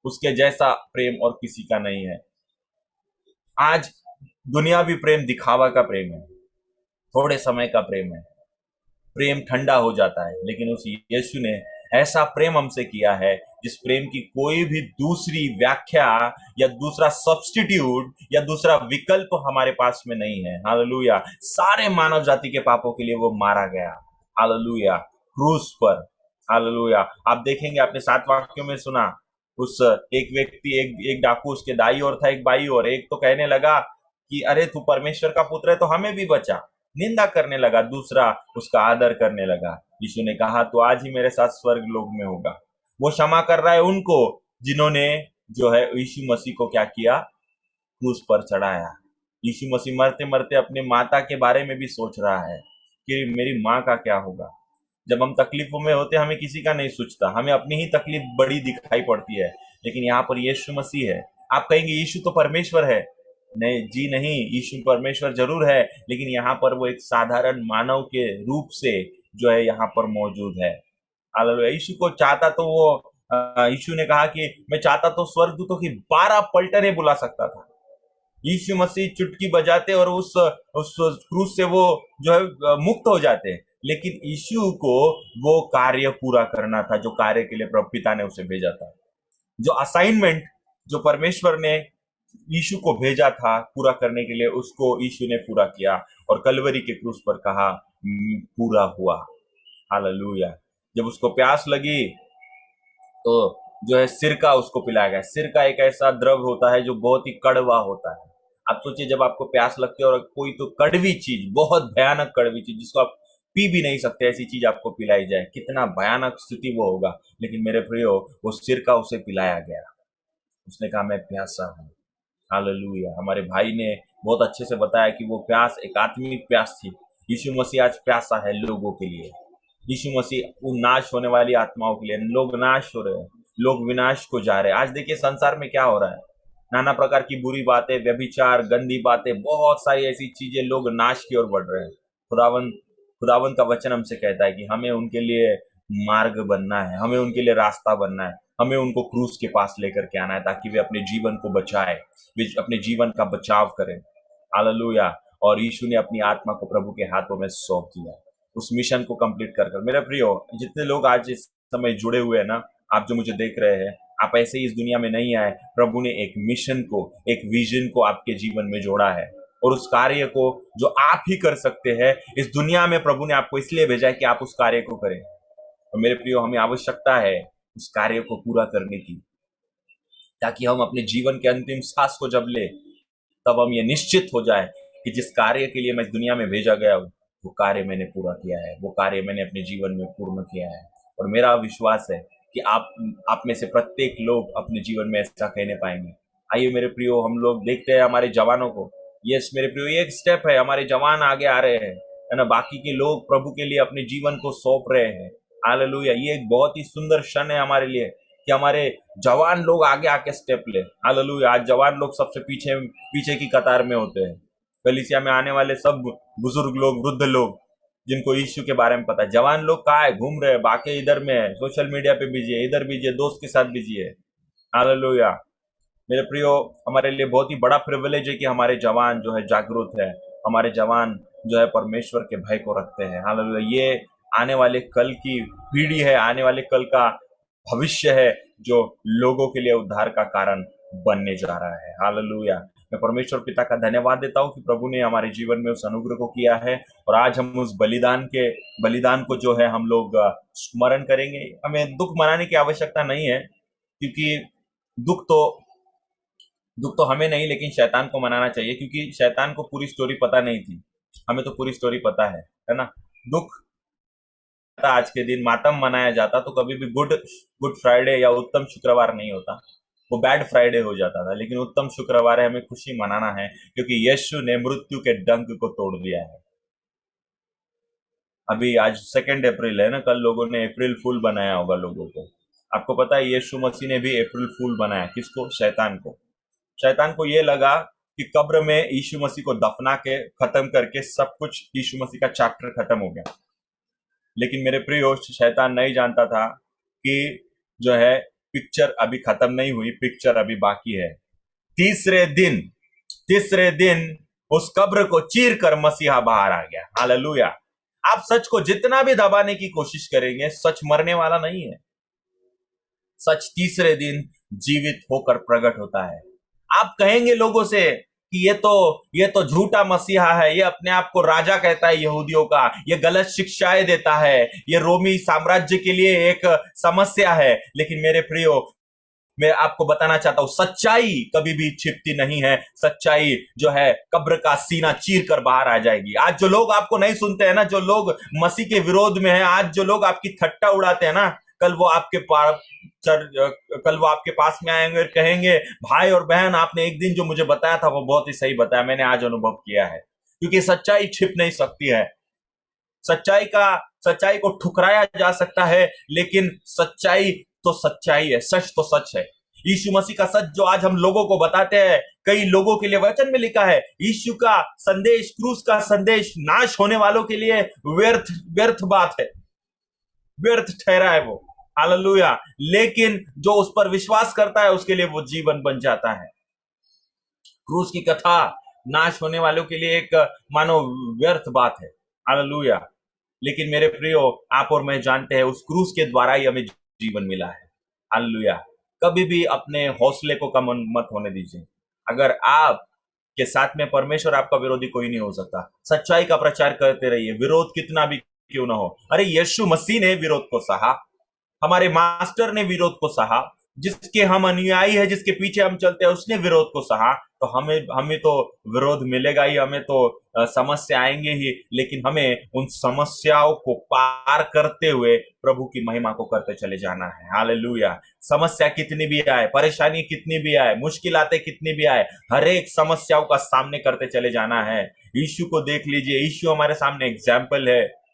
उसके जैसा प्रेम और किसी का नहीं है। आज दुनियावी प्रेम दिखावा का प्रेम है, थोड़े समय का प्रेम है, प्रेम ठंडा हो जाता है। लेकिन उस यीशु ने ऐसा प्रेम हमसे किया है जिस प्रेम की कोई भी दूसरी व्याख्या या दूसरा सब्स्टिट्यूट या दूसरा विकल्प हमारे पास में नहीं है। हालेलुया। सारे मानव जाति के पापों के लिए वो मारा गया, हालेलुया, क्रूस पर। हालेलुया। आप देखेंगे, आपने 7 वाक्यों में सुना, उस एक व्यक्ति, एक डाकू, उसके दाई ओर था, एक बाई ओर। एक तो कहने लगा कि अरे तू परमेश्वर का पुत्र है तो हमें भी बचा, निंदा करने लगा। दूसरा उसका आदर करने लगा। यीशु ने कहा तो आज ही मेरे साथ स्वर्ग लोक में होगा। वो क्षमा कर रहा है उनको जिन्होंने जो है यीशु मसीह को क्या किया, क्रूस पर चढ़ाया। यीशु मसीह मरते मरते अपने माता के बारे में भी सोच रहा है कि मेरी माँ का क्या होगा। जब हम तकलीफों में होते हमें किसी का नहीं सोचता, हमें अपनी ही तकलीफ बड़ी दिखाई पड़ती है। लेकिन यहाँ पर यीशु मसीह है। आप कहेंगे यीशु तो परमेश्वर है। नहीं जी, नहीं, यीशु परमेश्वर जरूर है, लेकिन यहाँ पर वो एक साधारण मानव के रूप से जो है यहाँ पर मौजूद है। हालेलुया। यीशु को चाहता तो वो यीशु ने कहा कि मैं चाहता तो स्वर्गदूतों की 12 पलटने बुला सकता था। यीशु मसीह चुटकी बजाते और उस क्रूस से वो जो है मुक्त हो जाते। लेकिन यीशु को वो कार्य पूरा करना था जो कार्य के लिए प्रभु पिता ने उसे भेजा था। जो असाइनमेंट जो परमेश्वर ने यीशु को भेजा था पूरा करने के लिए, उसको यीशु ने पूरा किया और कलवरी के क्रूस पर कहा पूरा हुआ। हालेलुया। जब उसको प्यास लगी तो जो है सिरका उसको पिलाया गया। सिरका एक ऐसा द्रव होता है जो बहुत ही कड़वा होता है। आप सोचिए, जब आपको प्यास लगती है और कोई तो कड़वी चीज, बहुत भयानक कड़वी चीज जिसको आप पी भी नहीं सकते, ऐसी चीज आपको पिलाई जाए, कितना भयानक स्थिति वो होगा। लेकिन मेरे प्रियो, वो सिरका उसे पिलाया गया। उसने कहा मैं प्यासा हूँ। हालेलुया। हमारे भाई ने बहुत अच्छे से बताया कि वो प्यास एक आत्मिक प्यास थी। यीशु मसीह आज प्यासा है लोगों के लिए। यीशु मसीह उन नाश होने वाली आत्माओं के लिए। लोग नाश हो रहे हैं, लोग विनाश को जा रहे हैं। आज देखिए संसार में क्या हो रहा है, नाना प्रकार की बुरी बातें, व्यभिचार, गंदी बातें, बहुत सारी ऐसी चीजें, लोग नाश की ओर बढ़ रहे हैं। खुदावन का वचन हमसे कहता है कि हमें उनके लिए मार्ग बनना है, हमें उनके लिए रास्ता बनना है, हमें उनको क्रूस के पास लेकर के आना है ताकि वे अपने जीवन को बचाए, वे अपने जीवन का बचाव करें। हालेलुया। और यीशु ने अपनी आत्मा को प्रभु के हाथों में सौंप दिया उस मिशन को कंप्लीट कर। मेरे प्रियो, जितने लोग आज इस समय जुड़े हुए हैं ना, आप जो मुझे देख रहे हैं, आप ऐसे ही इस दुनिया में नहीं आए। प्रभु ने एक मिशन को, एक विजन को आपके जीवन में जोड़ा है और उस कार्य को जो आप ही कर सकते हैं इस दुनिया में, प्रभु ने आपको इसलिए भेजा है कि आप उस कार्य को करें। और मेरे प्रियो, हमें आवश्यकता है उस कार्य को पूरा करने की, ताकि हम अपने जीवन के अंतिम सांस को जब ले तब हम ये निश्चित हो जाए कि जिस कार्य के लिए मैं इस दुनिया में भेजा गया हूँ वो कार्य मैंने पूरा किया है, वो कार्य मैंने अपने जीवन में पूर्ण किया है। और मेरा विश्वास है कि आप में से प्रत्येक लोग अपने जीवन में ऐसा कहने पाएंगे। आइए मेरे प्रियो, हम लोग देखते हैं हमारे जवानों को। यस मेरे प्रियो, ये एक स्टेप है, हमारे जवान आगे आ रहे हैं, है ना। बाकी के लोग प्रभु के लिए अपने जीवन को सौंप रहे हैं। हालेलुया। ये एक बहुत ही सुंदर क्षण है हमारे लिए कि हमारे जवान लोग आगे आके स्टेप ले। हालेलुया। आज जवान लोग सबसे पीछे की कतार में होते हैं। कलीसिया में आने वाले सब बुजुर्ग लोग, वृद्ध लोग, जिनको यीशु के बारे में पता है। जवान लोग कहाँ है, घूम रहे हैं, बाकी इधर में है, सोशल मीडिया पे बिजी है, इधर बिजी है, दोस्त के साथ बिजी है। हालेलुया। मेरे प्रियो, हमारे लिए बहुत ही बड़ा प्रिविलेज है कि हमारे जवान जो है जागरूक है, हमारे जवान जो है परमेश्वर के भय को रखते हैं। हालेलुया। ये आने वाले कल की पीढ़ी है, आने वाले कल का भविष्य है जो लोगों के लिए उद्धार का कारण बनने जा रहा है। हालेलुया। मैं परमेश्वर पिता का धन्यवाद देता हूँ कि प्रभु ने हमारे जीवन में उस अनुग्रह को किया है और आज हम उस बलिदान को जो है हम लोग स्मरण करेंगे। हमें दुख मनाने की आवश्यकता नहीं है, क्योंकि दुख तो हमें नहीं लेकिन शैतान को मनाना चाहिए, क्योंकि शैतान को पूरी स्टोरी पता नहीं थी, हमें तो पूरी स्टोरी पता है ना। दुख आज के दिन मातम मनाया जाता तो कभी भी गुड फ्राइडे या उत्तम शुक्रवार नहीं होता, वो बैड फ्राइडे हो जाता था। लेकिन उत्तम शुक्रवार है, हमें खुशी मनाना है क्योंकि यीशु ने मृत्यु के डंक को तोड़ दिया है। अभी आज 2 अप्रैल है ना, कल लोगों ने अप्रैल फूल बनाया होगा लोगों को। आपको पता है यीशु मसीह ने भी अप्रैल फूल बनाया। किसको? शैतान को ये लगा कि कब्र में यीशु मसीह को दफना के खत्म करके सब कुछ, यीशु मसीह का चैप्टर खत्म हो गया। लेकिन मेरे प्रियो, शैतान नहीं जानता था कि जो है पिक्चर अभी खत्म नहीं हुई, पिक्चर अभी बाकी है। तीसरे दिन उस कब्र को चीर कर मसीहा बाहर आ गया। हालेलुया। आप सच को जितना भी दबाने की कोशिश करेंगे, सच मरने वाला नहीं है। सच तीसरे दिन जीवित होकर प्रकट होता है। आप कहेंगे लोगों से कि ये तो झूठा मसीहा है, ये अपने आप को राजा कहता है यहूदियों का, ये गलत शिक्षाएं देता है, ये रोमी साम्राज्य के लिए एक समस्या है। लेकिन मेरे प्रियो, मैं आपको बताना चाहता हूं, सच्चाई कभी भी छिपती नहीं है। सच्चाई जो है कब्र का सीना चीर कर बाहर आ जाएगी। आज जो लोग आपको नहीं सुनते हैं ना, जो लोग मसीह के विरोध में हैं, आज जो लोग आपकी ठट्टा उड़ाते हैं ना, कल वो आपके पास में आएंगे और कहेंगे, भाई और बहन, आपने एक दिन जो मुझे बताया था वो बहुत ही सही बताया, मैंने आज अनुभव किया है। क्योंकि सच्चाई छिप नहीं सकती है। सच्चाई को ठुकराया जा सकता है, लेकिन सच्चाई तो सच्चाई है, सच तो सच है। यीशु मसीह का सच जो आज हम लोगों को बताते हैं, कई लोगों के लिए वचन में लिखा है, यीशु का संदेश, क्रूस का संदेश नाश होने वालों के लिए व्यर्थ बात है, व्यर्थ ठहरा है वो। हालेलुया। लेकिन जो उस पर विश्वास करता है उसके लिए वो जीवन बन जाता है। क्रूस की कथा नाश होने वालों के लिए एक मानो व्यर्थ बात है। हालेलुया। लेकिन मेरे प्रियो, आप और मैं जानते हैं उस क्रूस के द्वारा ही हमें जीवन मिला है। हालेलुया। कभी भी अपने हौसले को कम मत होने दीजिए। अगर आप के साथ में परमेश्वर, आपका विरोधी कोई नहीं हो सकता। सच्चाई का प्रचार करते रहिए, विरोध कितना भी क्यों ना हो। अरे यीशु मसीह ने विरोध को सहा, हमारे मास्टर ने विरोध को सहा, जिसके हम अनुयायी है, जिसके पीछे हम चलते हैं, उसने विरोध को सहा। तो हमें तो विरोध मिलेगा ही, हमें तो समस्या आएंगे ही, लेकिन हमें उन समस्याओं को पार करते हुए प्रभु की महिमा को करते चले जाना है। हालेलुया। समस्या कितनी भी आए, परेशानी कितनी भी आए, मुश्किलातें कितनी भी आए, हर एक समस्याओं का सामने करते चले जाना है। यीशु को देख लीजिए, यीशु हमारे सामने एग्जाम्पल है।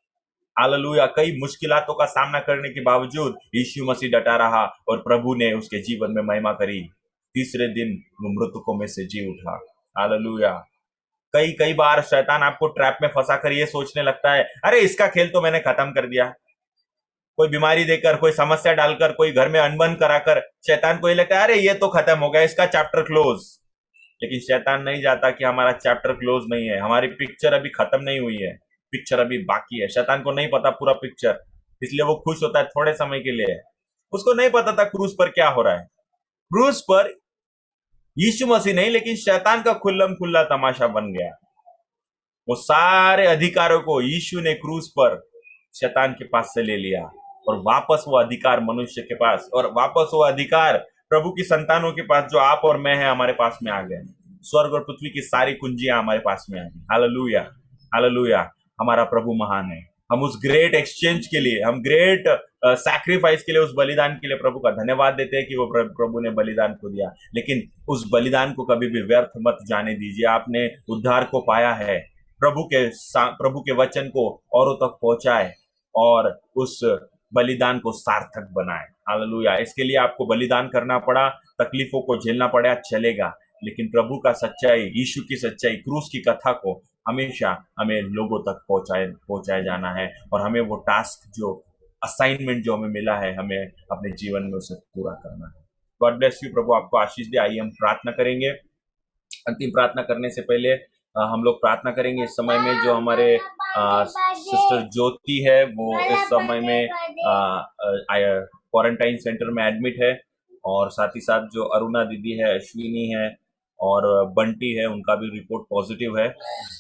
हालेलुया। कई मुश्किलातों का सामना करने के बावजूद यीशु मसीह डटा रहा और प्रभु ने उसके जीवन में महिमा करी। तीसरे दिन वो मृतकों में से जी उठा। हालेलुया। कई बार शैतान आपको ट्रैप में फंसा कर ये सोचने लगता है, अरे इसका खेल तो मैंने खत्म कर दिया। कोई बीमारी देकर, कोई समस्या डालकर, कोई घर में अनबन कराकर शैतान को ये लगता है, अरे ये तो खत्म हो गया, इसका चैप्टर क्लोज। लेकिन शैतान नहीं जाता कि हमारा चैप्टर क्लोज नहीं है, हमारी पिक्चर अभी खत्म नहीं हुई है, पिक्चर अभी बाकी है। शैतान को नहीं पता पूरा पिक्चर, इसलिए वो खुश होता है थोड़े समय के लिए। उसको नहीं पता था क्रूस पर क्या हो रहा है। क्रूस पर यीशु मसीह नहीं, लेकिन शैतान का खुल्लम खुल्ला तमाशा बन गया। वो सारे अधिकारों को यीशु ने क्रूस पर शैतान के पास से ले लिया और वापस वो अधिकार मनुष्य के पास, और वापस वो अधिकार प्रभु की संतानों के पास, जो आप और मैं हैं, हमारे पास में आ गए। स्वर्ग और पृथ्वी की सारी कुंजियां हमारे पास में आ गई। हालेलुया। हालेलुया। हमारा प्रभु महान है। हम उस ग्रेट एक्सचेंज के लिए, हम ग्रेट सैक्रिफाइस के लिए, उस बलिदान के लिए प्रभु का धन्यवाद देते हैं कि वो प्रभु ने बलिदान को दिया। लेकिन उस बलिदान को कभी भी व्यर्थ मत जाने दीजिए। आपने उद्धार को पाया है, प्रभु के वचन को औरों तक पहुंचाए और उस बलिदान को सार्थक बनाए। हालेलुया। इसके लिए आपको बलिदान करना पड़ा, तकलीफों को झेलना पड़ा, चलेगा। लेकिन प्रभु का सच्चाई, यीशु की सच्चाई, क्रूस की कथा को हमेशा हमें लोगों तक पहुंचाया जाना है, और हमें वो टास्क, जो असाइनमेंट जो हमें मिला है, हमें अपने जीवन में उसे पूरा करना है। God bless you. प्रभु आपको आशीष दे। आइए हम प्रार्थना करेंगे। अंतिम प्रार्थना करने से पहले हम लोग प्रार्थना करेंगे। इस समय में जो हमारे सिस्टर ज्योति है, वो इस समय में क्वारंटाइन सेंटर में एडमिट है, और साथ ही साथ जो अरुणा दीदी है, अश्विनी है और बंटी है, उनका भी रिपोर्ट पॉजिटिव है,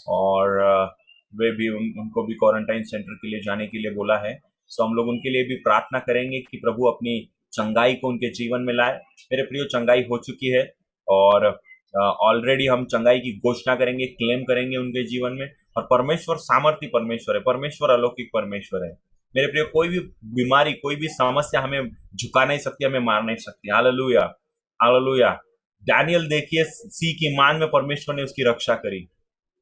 और वे भी उनको भी क्वारंटाइन सेंटर के लिए जाने के लिए बोला है। सो हम लोग उनके लिए भी प्रार्थना करेंगे कि प्रभु अपनी चंगाई को उनके जीवन में लाए। मेरे प्रियो, चंगाई हो चुकी है, और ऑलरेडी हम चंगाई की घोषणा करेंगे, क्लेम करेंगे उनके जीवन में। और परमेश्वर सामर्थी परमेश्वर है, परमेश्वर अलौकिक परमेश्वर है। मेरे प्रियो, कोई भी बीमारी, कोई भी समस्या हमें झुका नहीं सकती, हमें मार नहीं सकती। हालेलुया। हालेलुया। डैनियल देखिए, सी की मान में परमेश्वर ने उसकी रक्षा करी।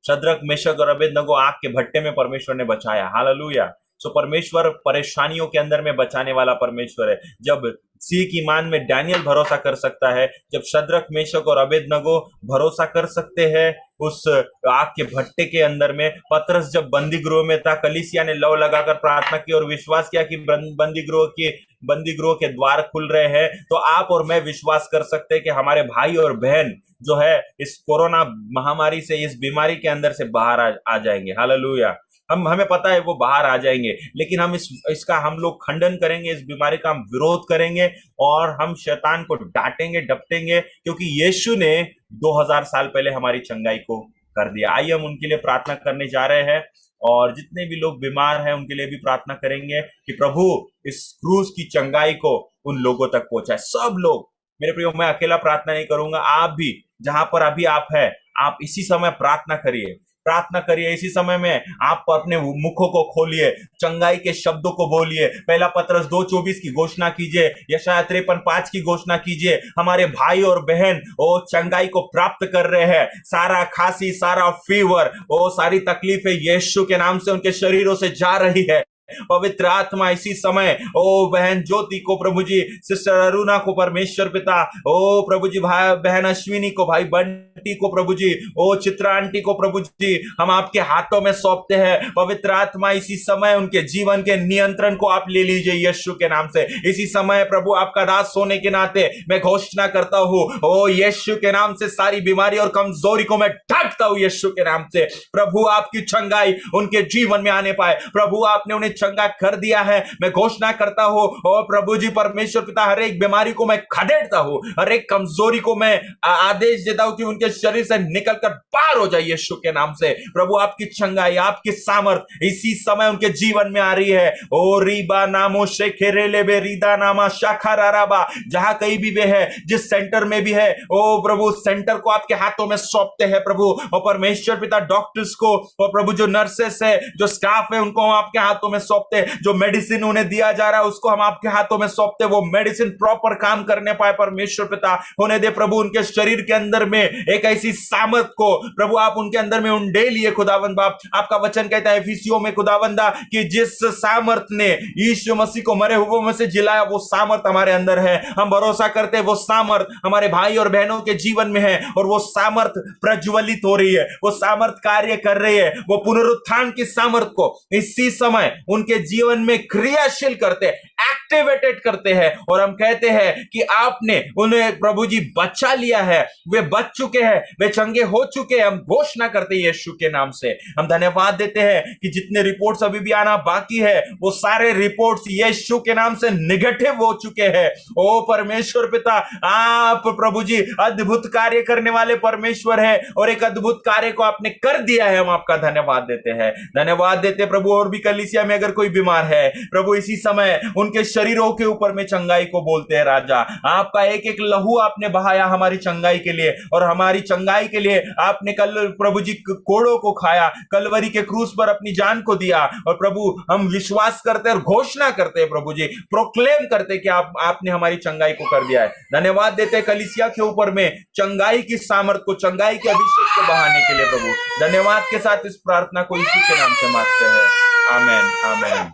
शद्रक, मेशक और अबेदनगो आग के भट्टे में परमेश्वर ने बचाया। हालेलुया। सो परमेश्वर परेशानियों के अंदर में बचाने वाला परमेश्वर है। जब सी की मान में डैनियल भरोसा कर सकता है, जब शद्रक, मेशक और अबेदनगो भरोसा कर सकते हैं उस आग के भट्टे के अंदर में, पतरस जब बंदी गृह में था, कलीसिया ने लौ लगाकर प्रार्थना की और विश्वास किया कि बंदी गृह के द्वार खुल रहे हैं, तो आप और मैं विश्वास कर सकते हैं कि हमारे भाई और बहन जो है इस कोरोना महामारी से, इस बीमारी के अंदर से बाहर आ जाएंगे। हालेलुया। हमें पता है वो बाहर आ जाएंगे, लेकिन हम इसका हम लोग खंडन करेंगे, इस बीमारी का हम विरोध करेंगे और हम शैतान को डांटेंगे डपटेंगे, क्योंकि यीशु ने 2000 साल पहले हमारी चंगाई को कर दिया। आइए हम उनके लिए प्रार्थना करने जा रहे हैं और जितने भी लोग बीमार हैं उनके लिए भी प्रार्थना करेंगे कि प्रभु इस क्रूस की चंगाई को उन लोगों तक पहुंचाए। सब लोग, मेरे प्रियो, मैं अकेला प्रार्थना नहीं करूंगा, आप भी जहां पर अभी आप है, आप इसी समय प्रार्थना करिए, प्रार्थना करिए। इसी समय में आप अपने मुखों को खोलिए, चंगाई के शब्दों को बोलिए। पहला पतरस 2:24 की घोषणा कीजिए, यशायाह 53:5 की घोषणा कीजिए। हमारे भाई और बहन वो चंगाई को प्राप्त कर रहे हैं। सारा खांसी, सारा फीवर, वो सारी तकलीफें यीशु के नाम से उनके शरीरों से जा रही है। पवित्र आत्मा इसी समय ओ बहन ज्योति को प्रभु जी, सिस्टर अरुणा को परमेश्वर पिता, ओ प्रभु जी भाई बहन अश्विनी को, भाई बंटी को प्रभु जी, ओ चित्रा आंटी को प्रभु जी, हम आपके हाथों में सौंपते हैं। पवित्र आत्मा इसी समय उनके जीवन के नियंत्रण को आप ले लीजिए यीशु के नाम से। इसी समय प्रभु आपका दास होने के नाते मैं घोषणा करता हूं, ओ यीशु के नाम से सारी बीमारी और कमजोरी को मैं ढकता हूं यीशु के नाम से। प्रभु आपकी चंगाई उनके जीवन में आने पाए। प्रभु आपने उन्हें चंगा कर दिया है। मैं घोषणा करता हूं, और प्रभु जी परमेश्वर पिता, हर एक बीमारी को मैं खदेड़ता हूं, हर एक कमजोरी को मैं आदेश देता हूं कि उनके शरीर से निकलकर बाहर हो जाए यीशु के नाम से। प्रभु आपकी चंगाई, आपकी सामर्थ इसी समय उनके जीवन में आ रही है। ओ रीबा नामो शेखेरेले बे रीदा नामा शाखाराराबा, जहां कहीं भी वे है, जिस सेंटर में भी है, ओ प्रभु सेंटर को आपके हाथों में सौंपते हैं प्रभु। और परमेश्वर पिता डॉक्टर्स को, और प्रभु जो नर्सेस है, जो स्टाफ है, उनको हम आपके हाथों में सौंपते। जो मेडिसिन उन्हें दिया जा रहा है उसको हम आपके हाथों में सौंपते। वो मेडिसिन प्रॉपर काम करने पाए परमेश्वर पिता, होने दे प्रभु। उनके शरीर के अंदर में एक ऐसी सामर्थ को प्रभु आप उनके अंदर में उंडे लिए खुदावंद बाप। आपका वचन कहता है एफिसियों में खुदावंदा कि जिस सामर्थ ने यीशु मसीह को मरे हुए में से जिलाया, वो सामर्थ हमारे अंदर है। हम भरोसा करते हैं वो सामर्थ हमारे भाई और बहनों के जीवन में है, और वो सामर्थ प्रज्वलित हो रही है, वो सामर्थ कार्य कर रही है। वो पुनरुत्थान की सामर्थ को इसी समय उनके जीवन में क्रियाशील करते, एक्टिवेटेड करते हैं। और हम कहते हैं कि आपने उन्हें प्रभु जी बचा लिया है, वे बच चुके हैं, वे चंगे हो चुके हैं। हम घोषणा करते हैं यीशु के नाम से। हम धन्यवाद देते हैं कि जितने रिपोर्ट्स अभी भी आना बाकी है, वो सारे रिपोर्ट्स यीशु के नाम से निगेटिव हो चुके हैं। ओ परमेश्वर पिता, आप प्रभु जी अद्भुत कार्य करने वाले परमेश्वर है, और एक अद्भुत कार्य को आपने कर दिया है। हम आपका धन्यवाद देते हैं, धन्यवाद देते प्रभु। और भी कलीसिया में अगर कोई बीमार है प्रभु, इसी समय उनके शरीरों के ऊपर में चंगाई को बोलते हैं राजा। आपका एक एक लहू आपने बहाया हमारी चंगाई के लिए, और हमारी चंगाई के लिए आपने कल प्रभु जी कोड़ों को खाया, कलवरी के क्रूस पर अपनी जान को दिया। और प्रभु हम विश्वास करते हैं और घोषणा करते हैं प्रभु जी, प्रोक्लेम करते कि आपने हमारी चंगाई को कर दिया है। धन्यवाद देते हैं कलीसिया के ऊपर में चंगाई की सामर्थ को, चंगाई के अभिषेक को बहाने के लिए प्रभु। धन्यवाद के साथ इस प्रार्थना को यीशु के नाम से मांगते हैं, आमेन आमेन।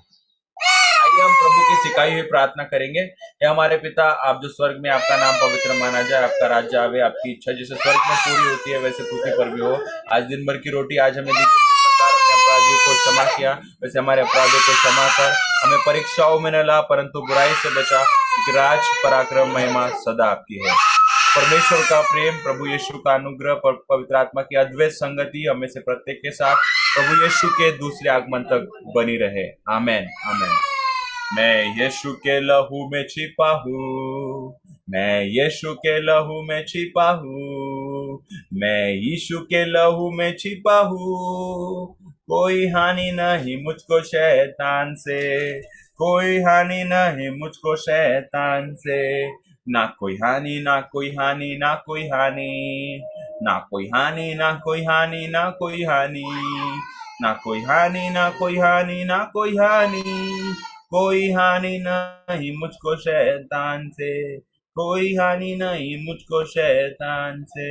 हम प्रभु की सिखाई हुई प्रार्थना करेंगे। हे हमारे पिता, आप जो स्वर्ग में, आपका नाम पवित्र माना जाए, आपका राज्य आवे, आपकी इच्छा जैसे स्वर्ग में पूरी होती है वैसे पृथ्वी पर भी हो। आज दिन भर की रोटी आज हमें दी, अपराधियों को क्षमा किया वैसे हमारे अपराधों को क्षमा कर, हमें परीक्षाओं में न ला परंतु बुराई से बचा, क्योंकि राज पराक्रम महिमा सदा आपकी है। परमेश्वर का प्रेम, प्रभु यीशु का अनुग्रह, पवित्र आत्मा की अद्वैत संगति हमें से प्रत्येक के साथ प्रभु यीशु के दूसरे आगमन तक बनी रहे, आमेन आमेन। मैं यीशु के लहू में छिपा हूँ, मैं यीशु के लहू में छिपा हूँ, मैं यीशु के लहू में छिपा हूँ। कोई हानि नहीं मुझको शैतान से, कोई हानि नहीं मुझको शैतान से, ना कोई हानि ना कोई हानि ना कोई हानि, ना कोई हानि ना कोई हानि ना कोई हानि, ना कोई हानि ना कोई हानि ना कोई हानि, कोई हानि नहीं मुझको शैतान से, कोई हानि नहीं मुझको शैतान से।